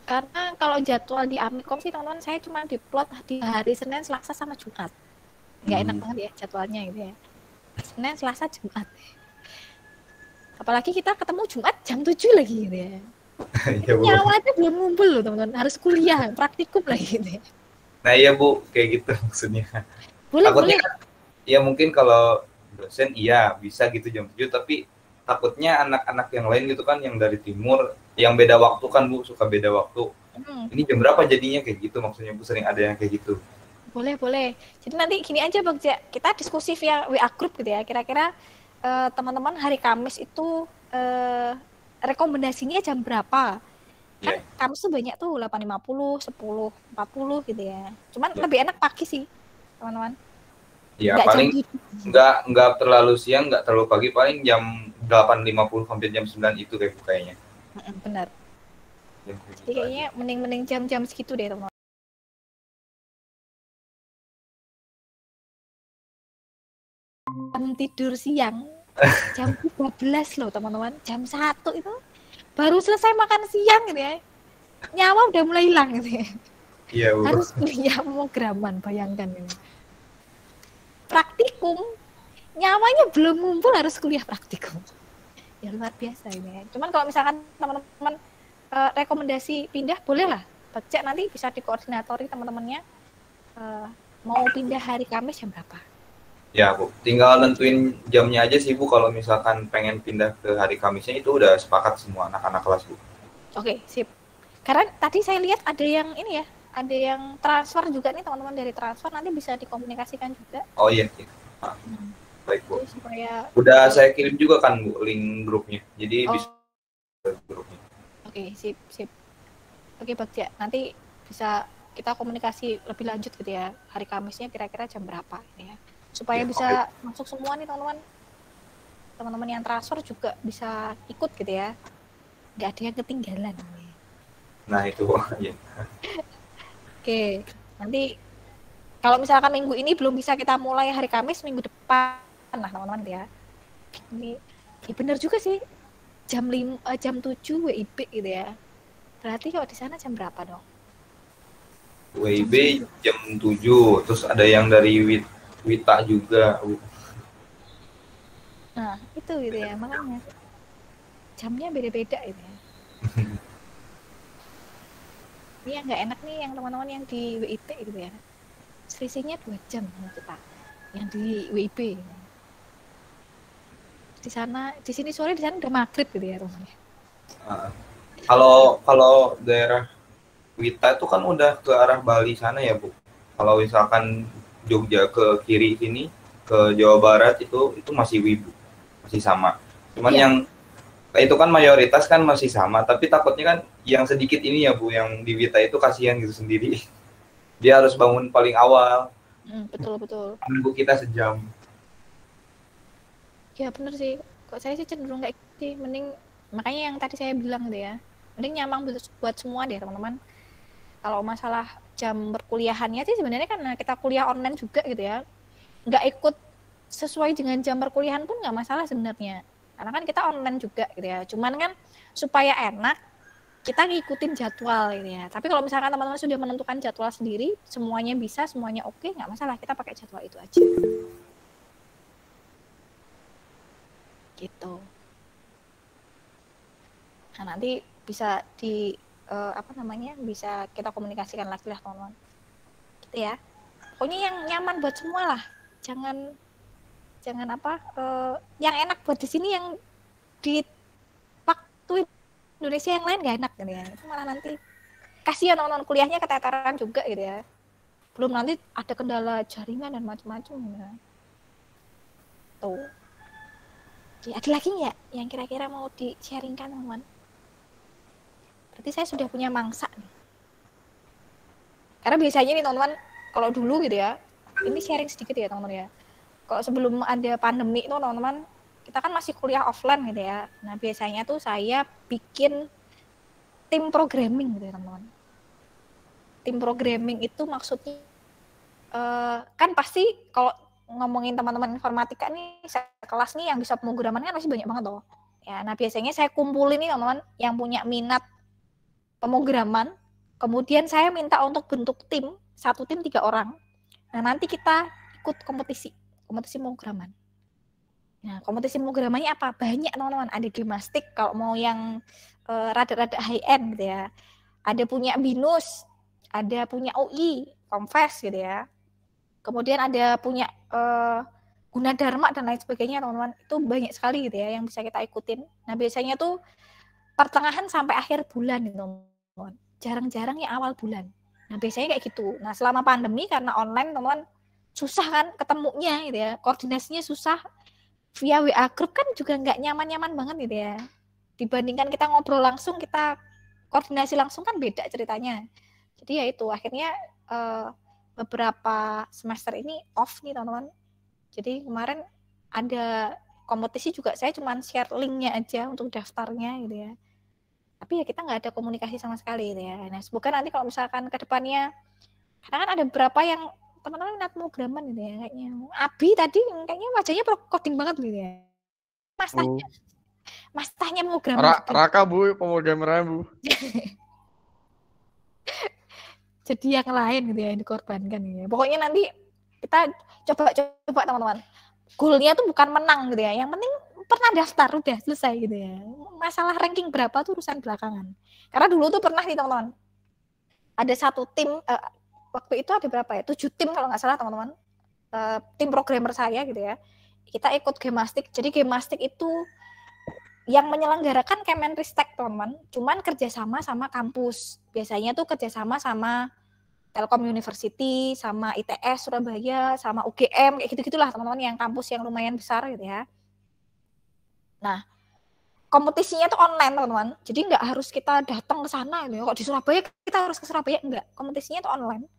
karena kalau jadwal di Amikom sih teman-teman, saya cuma diplot di hari Senin, Selasa, sama Jumat. Nggak enak banget ya jadwalnya gitu ya. Senin, Selasa, Jumat. Apalagi kita ketemu Jumat jam 7 lagi gitu ya. Nyawanya belum ngumpul loh teman-teman, harus kuliah, praktikum lagi gitu ya. Nah iya Bu, kayak gitu maksudnya. Boleh. Ya mungkin kalau dosen iya bisa gitu jam 7, tapi takutnya anak-anak yang lain gitu kan yang dari timur yang beda waktu kan Bu, suka beda waktu. Ini jam berapa jadinya kayak gitu maksudnya Bu, sering ada yang kayak gitu. Boleh. Jadi nanti gini aja Bagja, kita diskusi via WA group gitu ya. Kira-kira teman-teman hari Kamis itu rekomendasinya jam berapa? Kan Kamis tuh banyak tuh 8.50, 10.40 gitu ya. Cuman lebih enak pagi sih teman-teman. Ya paling nggak terlalu siang, nggak terlalu pagi, paling jam 8.50 sampai jam 9 itu kayaknya. Benar. Jadi kayaknya mending jam-jam segitu deh teman-teman. Tidur siang jam 12 loh teman-teman, jam 1 itu baru selesai makan siang gitu ya. Nyawa udah mulai hilang gitu ya. Iya, Bu. Harus kuliah pemrograman, bayangkan ini. Praktikum, nyawanya belum ngumpul harus kuliah praktikum. Ya luar biasa ini ya. Cuman kalau misalkan teman-teman rekomendasi pindah, boleh lah. Bagja nanti bisa dikoordinatori teman-temannya mau pindah hari Kamis jam berapa. Ya Bu, tinggal nentuin jamnya aja sih Bu, kalau misalkan pengen pindah ke hari Kamisnya itu udah sepakat semua anak-anak kelas Bu. Oke, sip. Karena tadi saya lihat ada yang ini ya, ada yang transfer juga nih teman-teman dari transfer, nanti bisa dikomunikasikan juga. Oh iya. Baik Bu. Jadi, supaya udah saya kirim juga kan Bu link grupnya, jadi bisa grupnya. Oke, sip. Oke Bagja, nanti bisa kita komunikasi lebih lanjut gitu ya, hari Kamisnya kira-kira jam berapa gitu ya, supaya bisa masuk semua nih teman-teman yang transfer juga bisa ikut gitu ya, nggak ada yang ketinggalan. Nah itu ya. Oke, nanti kalau misalkan minggu ini belum bisa kita mulai hari Kamis, minggu depan lah teman-teman ya. Ini ya benar juga sih, jam 7 WIB gitu ya. Berarti kalau di sana jam berapa dong? WIB jam 7, terus ada yang dari Wita juga. Nah itu gitu ya, makanya jamnya beda-beda gitu ya. Ini yang nggak enak nih yang teman-teman yang di WIT gitu ya, selisihnya 2 jam sama kita yang di WIB. Di sana, di sini sore, di sana udah maghrib gitu ya teman-teman. Kalau daerah Wita itu kan udah ke arah Bali sana ya Bu. Kalau misalkan Jogja ke kiri sini ke Jawa Barat itu masih WIB, masih sama. Cuman yang itu kan mayoritas kan masih sama, tapi takutnya kan yang sedikit ini ya Bu, yang di Wita itu kasihan gitu sendiri. Dia harus bangun paling awal. Betul. Menunggu kita sejam. Ya bener sih, kok saya sih cenderung kayak gitu sih. Mending, makanya yang tadi saya bilang gitu ya, mending nyaman buat semua deh teman-teman. Kalau masalah jam perkuliahannya sih sebenarnya karena kita kuliah online juga gitu ya, nggak ikut sesuai dengan jam perkuliahan pun nggak masalah sebenarnya, karena kan kita online juga gitu ya. Cuman kan supaya enak kita ngikutin jadwal gitu ya. Tapi kalau misalkan teman-teman sudah menentukan jadwal sendiri, semuanya bisa, semuanya oke, nggak masalah, kita pakai jadwal itu aja gitu. Nah nanti bisa di bisa kita komunikasikan lagi lah teman-teman gitu ya. Pokoknya yang nyaman buat semua lah, jangan yang enak buat di sini, yang di waktu Indonesia yang lain gak enak gitu ya. Itu malah nanti kasihan teman-teman kuliahnya keteteran juga gitu ya, belum nanti ada kendala jaringan dan macam-macam gitu ya. Tuh. Oke, ada lagi nggak yang kira-kira mau di-sharingkan teman-teman? Berarti saya sudah punya mangsa nih. Karena biasanya nih teman-teman, kalau dulu gitu ya, ini sharing sedikit ya teman-teman ya. Kalau sebelum ada pandemi itu teman-teman, kita kan masih kuliah offline gitu ya. Nah biasanya tuh saya bikin tim programming gitu ya teman-teman. Tim programming itu maksudnya kan pasti kalau ngomongin teman-teman informatika nih, kelas nih yang bisa pemrograman kan masih banyak banget loh. Ya, nah biasanya saya kumpulin nih teman-teman yang punya minat pemrograman, kemudian saya minta untuk bentuk tim, satu tim 3 orang. Nah nanti kita ikut kompetisi pemrograman. Nah kompetisi pemrogramannya apa? Banyak teman-teman, ada gimnastik kalau mau yang rada-rada high end gitu ya. Ada punya BINUS, ada punya UI, Komfes gitu ya. Kemudian ada punya Gunadarma dan lain sebagainya teman-teman. Itu banyak sekali gitu ya yang bisa kita ikutin. Nah biasanya tuh pertengahan sampai akhir bulan gitu teman-teman. Jarang-jarang yang awal bulan. Nah biasanya kayak gitu. Nah selama pandemi karena online teman-teman susah kan ketemunya gitu ya. Koordinasinya susah. Via WA group kan juga nggak nyaman-nyaman banget gitu ya. Dibandingkan kita ngobrol langsung, kita koordinasi langsung kan beda ceritanya. Jadi ya itu akhirnya beberapa semester ini off nih teman-teman. Jadi kemarin ada kompetisi juga, saya cuma share linknya aja untuk daftarnya gitu ya. Tapi ya kita nggak ada komunikasi sama sekali gitu ya. Nah semoga nanti kalau misalkan ke depannya, karena kan ada beberapa yang teman-teman minat pemrograman gitu ya, kayaknya Abi tadi kayaknya wajahnya coding banget gitu ya. Mas tanya pemrograman. Raka Bu, pemrogramer Bu. Jadi yang lain gitu ya yang dikorbankan gitu ya. Pokoknya nanti kita coba teman-teman. Goalnya tuh bukan menang gitu ya. Yang penting pernah daftar udah selesai gitu ya. Masalah ranking berapa tuh urusan belakangan. Karena dulu tuh pernah nih teman-teman. Ada satu tim waktu itu ada berapa ya? 7 tim kalau nggak salah teman-teman. Tim programmer saya gitu ya. Kita ikut Gemastik. Jadi Gemastik itu yang menyelenggarakan Kemenristek teman-teman. Cuman kerjasama sama kampus. Biasanya tuh kerjasama sama Telkom University, sama ITS Surabaya, sama UGM, kayak gitu-gitulah teman-teman, yang kampus yang lumayan besar gitu ya. Nah, kompetisinya tuh online teman-teman, jadi nggak harus kita datang ke sana gitu ya. Kok di Surabaya kita harus ke Surabaya, enggak. Kompetisinya tuh online.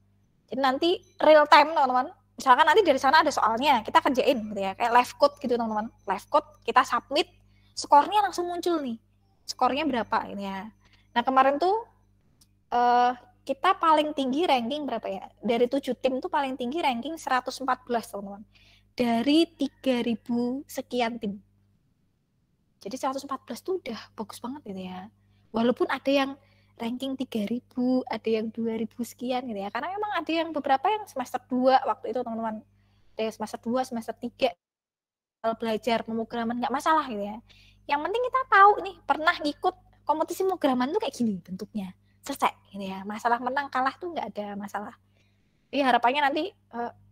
Jadi nanti real time teman-teman. Misalkan nanti dari sana ada soalnya, kita kerjain gitu ya, kayak live code gitu teman-teman. Live code, kita submit, skornya langsung muncul nih. Skornya berapa ini ya. Nah, kemarin tuh kita paling tinggi ranking berapa ya? Dari 7 tim tuh paling tinggi ranking 114 teman-teman. Dari 3.000 sekian tim. Jadi 114 tuh udah bagus banget gitu ya. Walaupun ada yang ranking 3.000, ada yang 2.000 sekian gitu ya. Karena memang ada yang beberapa yang semester 2 waktu itu teman-teman. Ada yang semester 2, semester 3 kalau belajar pemrograman nggak masalah gitu ya. Yang penting kita tahu nih pernah ngikut kompetisi pemrograman tuh kayak gini bentuknya. Selesai gitu ya. Masalah menang kalah tuh nggak ada masalah. Jadi harapannya nanti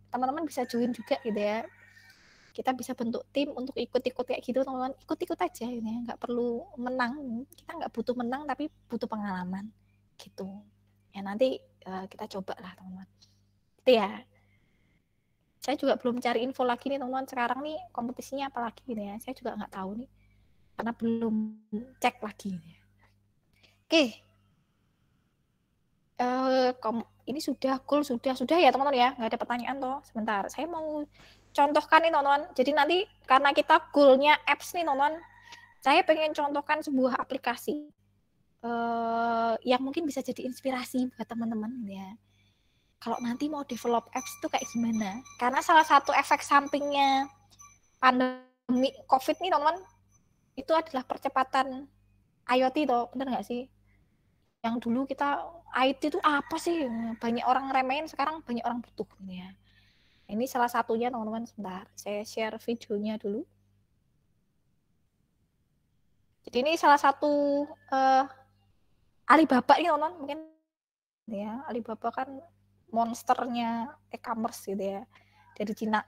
teman-teman bisa join juga gitu ya. Kita bisa bentuk tim untuk ikut-ikut kayak gitu teman-teman. Ikut-ikut aja gitu ya. Nggak perlu menang. Kita nggak butuh menang tapi butuh pengalaman gitu. Ya nanti kita coba lah teman-teman. Itu ya. Saya juga belum cari info lagi nih teman-teman. Sekarang nih kompetisinya apa lagi gitu ya. Saya juga nggak tahu nih. Karena belum cek lagi. Oke. Ini sudah goal sudah ya teman-teman ya, nggak ada pertanyaan toh. Sebentar, saya mau contohkan nih teman-teman. Jadi nanti karena kita goalnya apps nih teman-teman, saya pengen contohkan sebuah aplikasi yang mungkin bisa jadi inspirasi buat teman-teman ya. Kalau nanti mau develop apps itu kayak gimana? Karena salah satu efek sampingnya pandemi COVID nih teman-teman, itu adalah percepatan IoT toh, bener nggak sih? Yang dulu kita IT itu apa sih? Banyak orang remehin, sekarang banyak orang butuh ya. Ini salah satunya teman-teman, sebentar. Saya share videonya dulu. Jadi ini salah satu Alibaba nih teman-teman, mungkin ya, Alibaba kan monsternya e-commerce gitu ya, dari Cina.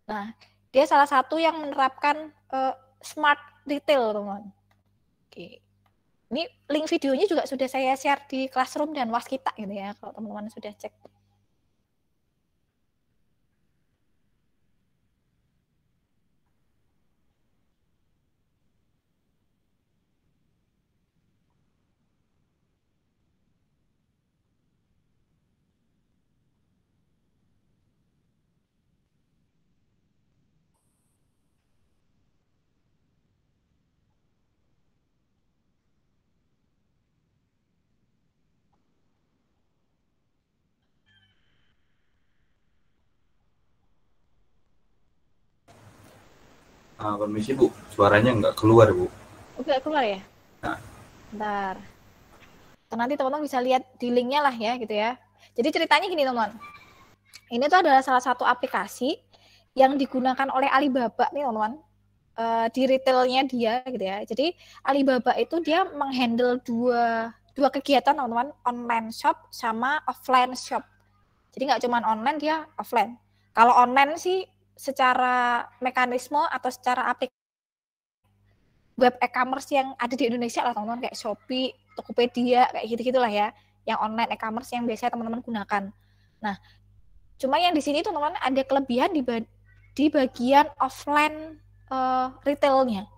Nah, dia salah satu yang menerapkan smart retail, teman-teman. Oke. Ini link videonya juga sudah saya share di Classroom dan Waskita gitu ya, kalau teman-teman sudah cek. Permisi Bu, suaranya nggak keluar Bu. Udah keluar ya? Nah. Bentar. Nanti teman-teman bisa lihat di linknya lah ya gitu ya. Jadi ceritanya gini teman-teman. Ini tuh adalah salah satu aplikasi yang digunakan oleh Alibaba nih teman-teman. Di retailnya dia gitu ya. Jadi Alibaba itu dia menghandle dua kegiatan teman-teman, online shop sama offline shop. Jadi nggak cuma online, dia offline. Kalau online sih secara mekanisme atau secara aplikasi web e-commerce yang ada di Indonesia lah teman-teman, kayak Shopee, Tokopedia, kayak gitu-gitulah ya, yang online e-commerce yang biasanya teman-teman gunakan. Nah, cuma yang di sini tuh teman-teman ada kelebihan di bagian offline retailnya.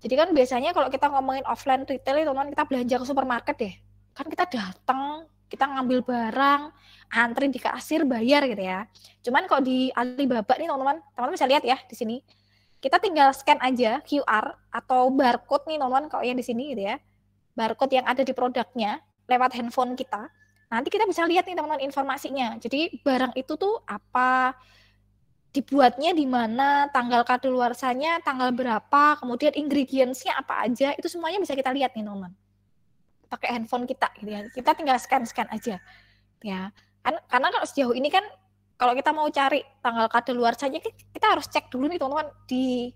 Jadi kan biasanya kalau kita ngomongin offline retail itu teman-teman, kita belanja ke supermarket deh, kan kita datang, kita ngambil barang, antri di kasir, bayar gitu ya. Cuman kalau di Alibaba nih teman-teman bisa lihat ya di sini. Kita tinggal scan aja QR atau barcode nih teman-teman, kalau yang di sini gitu ya. Barcode yang ada di produknya lewat handphone kita. Nanti kita bisa lihat nih teman-teman informasinya. Jadi barang itu tuh apa, dibuatnya di mana, tanggal kadaluarsanya tanggal berapa, kemudian ingredients-nya apa aja, itu semuanya bisa kita lihat nih teman-teman. Pakai handphone kita gitu ya. Kita tinggal scan aja. Ya. Karena kalau sejauh ini kan kalau kita mau cari tanggal kadaluarsanya kita harus cek dulu nih teman-teman di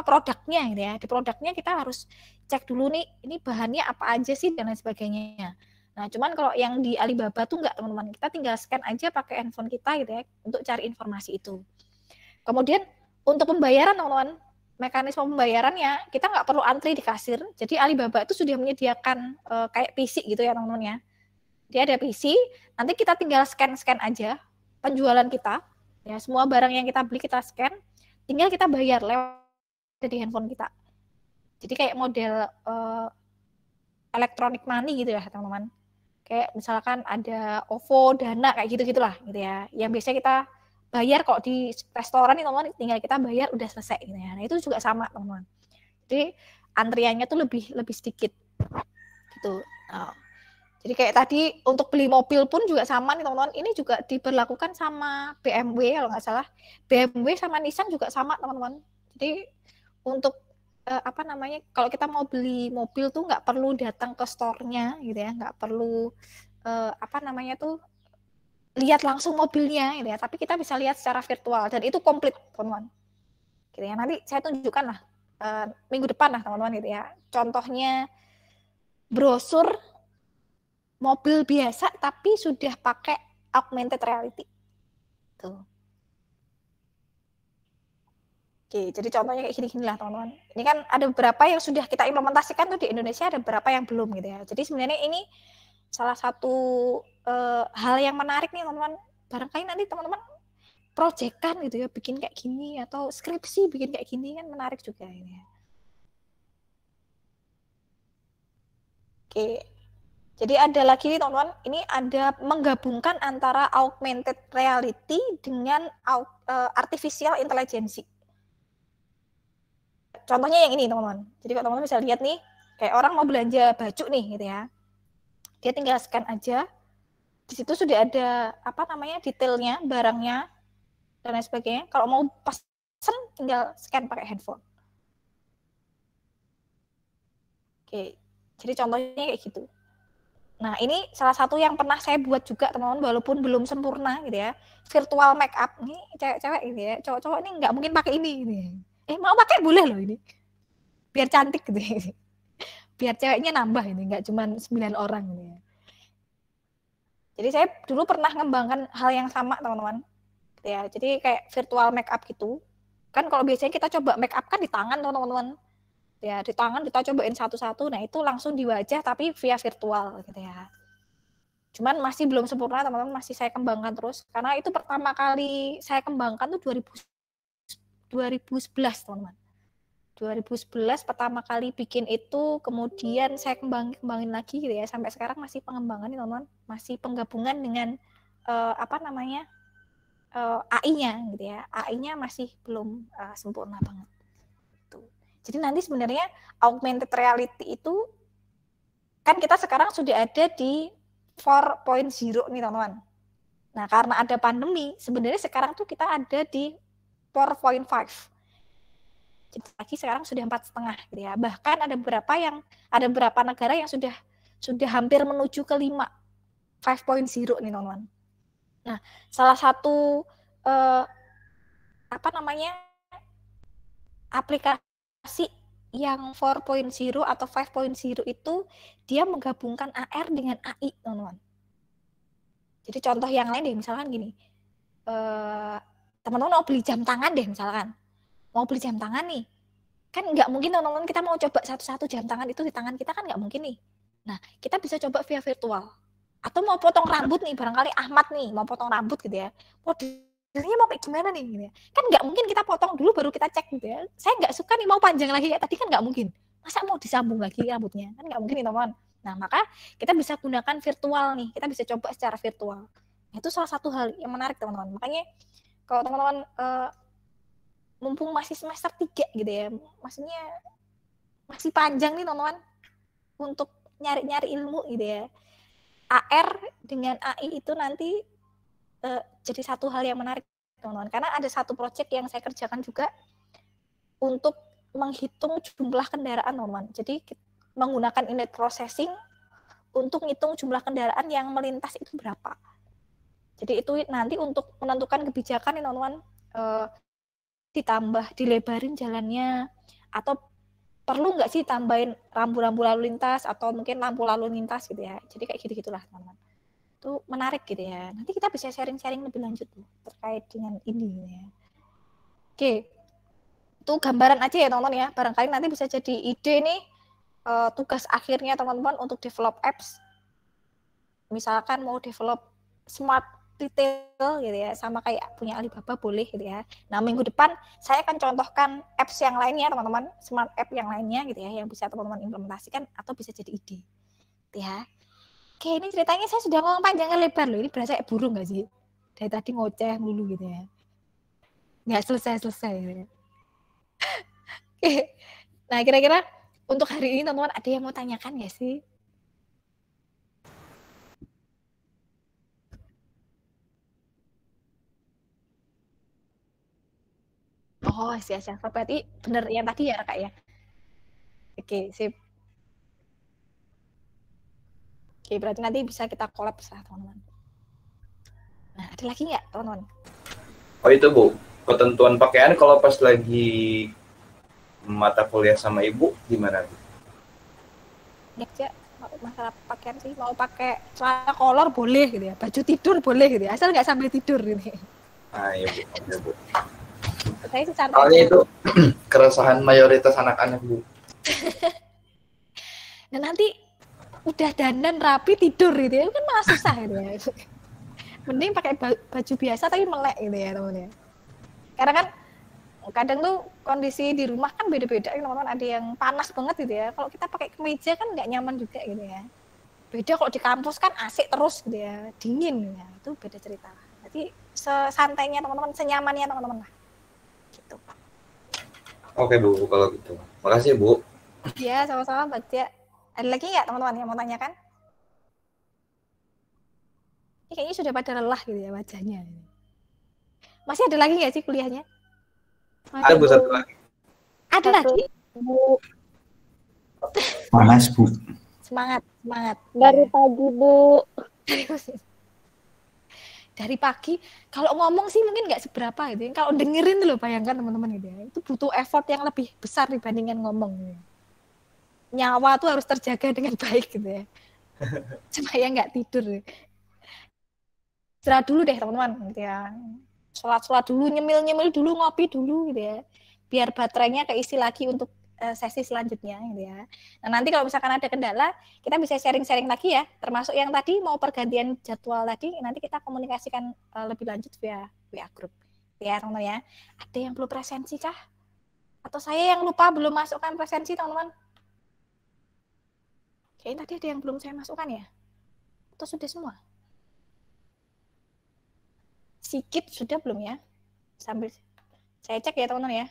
produknya gitu ya. Di produknya kita harus cek dulu nih ini bahannya apa aja sih dan lain sebagainya. Nah, cuman kalau yang di Alibaba tuh enggak teman-teman. Kita tinggal scan aja pakai handphone kita gitu ya untuk cari informasi itu. Kemudian untuk pembayaran teman-teman, mekanisme pembayarannya kita nggak perlu antri di kasir. Jadi Alibaba itu sudah menyediakan kayak PC gitu ya teman-teman ya. Dia ada PC, nanti kita tinggal scan aja penjualan kita, ya semua barang yang kita beli kita scan, tinggal kita bayar lewat di handphone kita. Jadi kayak model electronic money gitu ya teman-teman. Kayak misalkan ada OVO, Dana kayak gitu-gitulah gitu ya. Yang biasanya kita bayar kok di restoran nih teman-teman, tinggal kita bayar udah selesai gitu ya. Nah, itu juga sama teman-teman. Jadi antriannya tuh lebih sedikit gitu. Nah, jadi kayak tadi untuk beli mobil pun juga sama nih teman-teman. Ini juga diberlakukan sama BMW kalau nggak salah. BMW sama Nissan juga sama teman-teman. Jadi untuk kalau kita mau beli mobil tuh nggak perlu datang ke store-nya gitu ya, nggak perlu lihat langsung mobilnya gitu ya. Tapi kita bisa lihat secara virtual dan itu komplit teman-teman. Gitu ya. Nanti saya tunjukkan lah minggu depan lah teman-teman gitu ya. Contohnya brosur mobil biasa tapi sudah pakai augmented reality. Tuh. Oke, jadi contohnya kayak gini-gini lah teman-teman. Ini kan ada beberapa yang sudah kita implementasikan tuh di Indonesia, ada beberapa yang belum gitu ya. Jadi sebenarnya ini salah satu hal yang menarik nih teman-teman. Barangkali nanti teman-teman proyekan gitu ya, bikin kayak gini atau skripsi bikin kayak gini kan menarik juga ini ya. Oke. Jadi ada lagi nih teman-teman, ini ada menggabungkan antara augmented reality dengan artificial intelligence. Contohnya yang ini teman-teman. Jadi kalau teman-teman bisa lihat nih, kayak orang mau belanja baju nih gitu ya. Dia tinggal scan aja. Di situ sudah ada detailnya, barangnya dan lain sebagainya. Kalau mau pesen tinggal scan pakai handphone. Oke. Jadi contohnya kayak gitu. Nah, ini salah satu yang pernah saya buat juga, teman-teman, walaupun belum sempurna gitu ya. Virtual make up. Ini cewek-cewek gitu ya. Cowok-cowok ini nggak mungkin pakai ini gitu ya. Mau pakai boleh loh ini. Biar cantik gitu ya. Biar ceweknya nambah ini, nggak cuma 9 orang gitu ya. Jadi saya dulu pernah ngembangkan hal yang sama, teman-teman. Gitu ya. Jadi kayak virtual make up gitu. Kan kalau biasanya kita coba make up kan di tangan, teman-teman. Ya, di tangan kita cobain satu-satu, nah itu langsung di wajah tapi via virtual gitu ya. Cuman masih belum sempurna, teman-teman, masih saya kembangkan terus karena itu pertama kali saya kembangkan tuh 2011, teman-teman. 2011 pertama kali bikin itu, kemudian saya kembangin lagi gitu ya, sampai sekarang masih pengembangan nih, teman-teman, masih penggabungan dengan AI-nya gitu ya. AI-nya masih belum sempurna banget. Jadi nanti sebenarnya augmented reality itu kan kita sekarang sudah ada di 4.0 nih, teman-teman. Nah, karena ada pandemi, sebenarnya sekarang tuh kita ada di 4.5. Jadi lagi sekarang sudah 4,5 gitu ya. Bahkan ada beberapa negara yang sudah hampir menuju ke 5.0 nih, teman-teman. Nah, salah satu aplikasi yang 4.0 atau 5.0 itu dia menggabungkan AR dengan AI, teman-teman. Jadi contoh yang lain deh, misalkan gini, teman-teman mau beli jam tangan deh, misalkan mau beli jam tangan nih, kan nggak mungkin, teman-teman, kita mau coba satu-satu jam tangan itu di tangan kita kan nggak mungkin nih. Nah, kita bisa coba via virtual. Atau mau potong rambut nih, barangkali Ahmad nih mau potong rambut gitu ya, modelnya mau kayak gimana nih gitu ya. Kan nggak mungkin kita potong dulu baru kita cek gitu ya. Saya nggak suka nih mau panjang lagi kayak tadi, kan nggak mungkin. Masa mau disambung lagi rambutnya? Kan nggak mungkin nih, teman-teman. Nah, maka kita bisa gunakan virtual nih. Kita bisa coba secara virtual. Nah, itu salah satu hal yang menarik, teman-teman. Makanya kalau teman-teman mumpung masih semester 3 gitu ya, maksudnya masih panjang nih, teman-teman, untuk nyari-nyari ilmu gitu ya. AR dengan AI itu nanti jadi satu hal yang menarik, teman-teman, karena ada satu proyek yang saya kerjakan juga untuk menghitung jumlah kendaraan, teman-teman. Jadi menggunakan image processing untuk menghitung jumlah kendaraan yang melintas itu berapa. Jadi itu nanti untuk menentukan kebijakan, teman-teman, ditambah dilebarin jalannya, atau perlu nggak sih tambahin rambu-rambu lalu lintas atau mungkin lampu lalu lintas gitu ya. Jadi kayak gitu-gitulah, teman-teman. Itu menarik gitu ya. Nanti kita bisa sharing-sharing lebih lanjut tuh terkait dengan ini ya. Oke. Itu gambaran aja ya, teman-teman ya. Barangkali nanti bisa jadi ide nih tugas akhirnya, teman-teman, untuk develop apps. Misalkan mau develop smart retail gitu ya, sama kayak punya Alibaba boleh gitu ya. Nah, minggu depan saya akan contohkan apps yang lainnya, teman-teman, smart app yang lainnya gitu ya, yang bisa teman-teman implementasikan atau bisa jadi ide. Gitu ya. Oke, ini ceritanya saya sudah ngomong panjang lebar loh. Ini berasa kayak burung nggak sih? Dari tadi ngoceh dulu gitu ya. Nggak selesai-selesai gitu ya. Oke. Nah, kira-kira untuk hari ini, teman-teman, ada yang mau tanyakan nggak sih? Oh, siap-siap. Berarti bener yang tadi ya, Kak ya? Oke, sip. Oke, berarti nanti bisa kita collab lah, teman-teman. Nah, ada lagi nggak, teman-teman? Oh, itu, Bu. Ketentuan pakaian kalau pas lagi mata kuliah sama Ibu, gimana, Bu? Ya, masalah pakaian sih. Mau pakai celana kolor boleh gitu ya. Baju tidur boleh gitu ya. Asal nggak sambil tidur gitu. Ah, iya, Bu. Oke, Bu. Saya sih santai. Soalnya itu keresahan mayoritas anak-anak, Bu. Nah, nanti udah dandan rapi tidur gitu ya, kan malah susah gitu ya. Mending pakai baju biasa tapi melek gitu ya, teman-teman ya. Karena kan kadang tuh kondisi di rumah kan beda-beda, teman-teman. Ada yang panas banget gitu ya. Kalau kita pakai kemeja kan nggak nyaman juga gitu ya. Beda kalau di kampus kan asik terus gitu ya, dingin ya, itu beda cerita. Jadi sesantainya teman-teman, senyamannya teman-teman lah. Gitu. Oke Bu, kalau gitu. Makasih Bu. Ya, sama-sama Mbak Tia. Ada lagi nggak teman-teman yang mau tanyakan? Ini kayaknya sudah pada lelah gitu ya wajahnya. Masih ada lagi nggak sih kuliahnya? Ada Bu, satu lagi. Ada lagi? Bu. Panas Bu. Semangat. Dari pagi Bu. Dari pagi, kalau ngomong sih mungkin nggak seberapa gitu ya. Kalau dengerin loh, bayangkan teman-teman gitu ya. Itu butuh effort yang lebih besar dibandingkan ngomong. Gitu ya. Nyawa tuh harus terjaga dengan baik gitu ya. Supaya nggak tidur. Ya. Istirahat dulu deh teman-teman gitu ya. Sholat dulu, nyemil dulu, ngopi dulu gitu ya. Biar baterainya keisi lagi untuk sesi selanjutnya gitu ya. Nah, nanti kalau misalkan ada kendala, kita bisa sharing-sharing lagi ya, termasuk yang tadi mau pergantian jadwal tadi, nanti kita komunikasikan lebih lanjut via WA group. Ya, teman-teman ya. Ada yang belum presensi kah? Atau saya yang lupa belum masukkan presensi, teman-teman? Kayaknya tadi ada yang belum saya masukkan ya? Atau sudah semua? Sikit sudah belum ya? Sambil saya cek ya, teman-teman ya.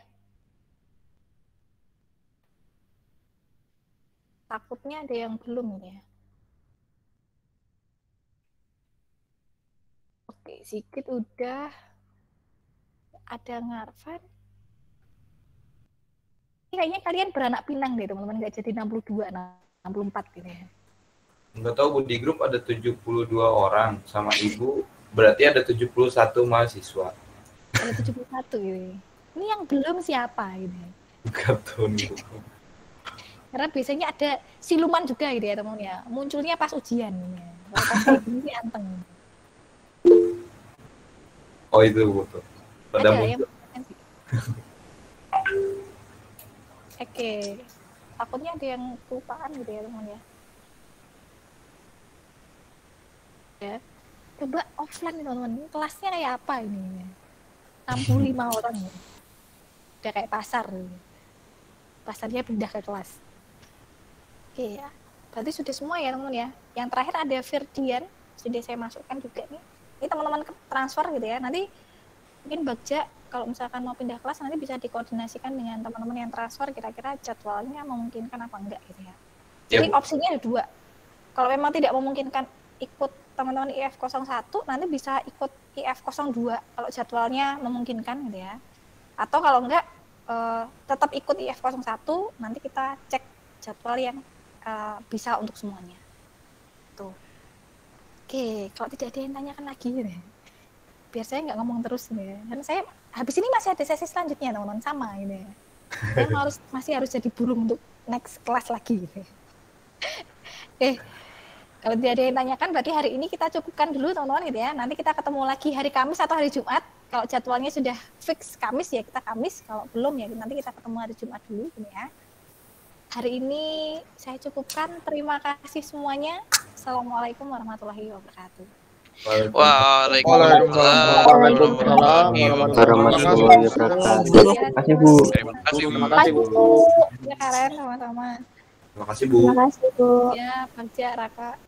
Takutnya ada yang belum ya. Oke, Sikit udah. Ada Ngarfan. Ini kayaknya kalian beranak pinang deh teman-teman, nggak jadi 62, 64 gitu ya. Nggak tahu Bu, di grup ada 72 orang sama Ibu, berarti ada 71 mahasiswa. Ada 71 gitu. Ini yang belum siapa gitu. Nggak tahu nih. Karena biasanya ada siluman juga gitu ya teman ya. Munculnya pas ujian. Ya. Kalau pas ini anteng. Oh itu betul. Pada muncul. Oke. Takutnya ada yang kelupaan gitu ya teman ya. Ya. Coba offline nih teman-teman. Kelasnya kayak apa ini? 65 orang ya. Udah kayak pasar. Pasarnya pindah ke kelas. Oke ya, berarti sudah semua ya teman-teman ya. Yang terakhir ada Firdian, sudah saya masukkan juga nih. Ini teman-teman transfer gitu ya. Nanti mungkin Bagja kalau misalkan mau pindah kelas nanti bisa dikoordinasikan dengan teman-teman yang transfer kira-kira jadwalnya memungkinkan apa enggak gitu ya. Jadi opsinya ada 2. Kalau memang tidak memungkinkan ikut teman-teman IF01, nanti bisa ikut IF02 kalau jadwalnya memungkinkan gitu ya. Atau kalau enggak tetap ikut IF01, nanti kita cek jadwal yang bisa untuk semuanya. Tuh. Oke, kalau tidak ada yang tanyakan lagi ya. Biar saya nggak ngomong terus ya. Karena saya habis ini masih ada sesi selanjutnya teman-teman sama gitu ya. Saya masih harus jadi burung untuk next kelas lagi gitu. Oke. Kalau tidak ada yang tanyakan berarti hari ini kita cukupkan dulu teman-teman gitu ya. Nanti kita ketemu lagi hari Kamis atau hari Jumat. Kalau jadwalnya sudah fix Kamis ya kita Kamis. Kalau belum ya nanti kita ketemu hari Jumat dulu gitu ya. Hari ini saya cukupkan. Terima kasih semuanya. Assalamualaikum warahmatullahi wabarakatuh. Waalaikumsalam warahmatullahi wabarakatuh. Terima kasih Bu. Terima kasih Bu. Ya Karen sama-sama. Terima kasih Bu. Terima kasih Bu. Ya, Bagja, Raka.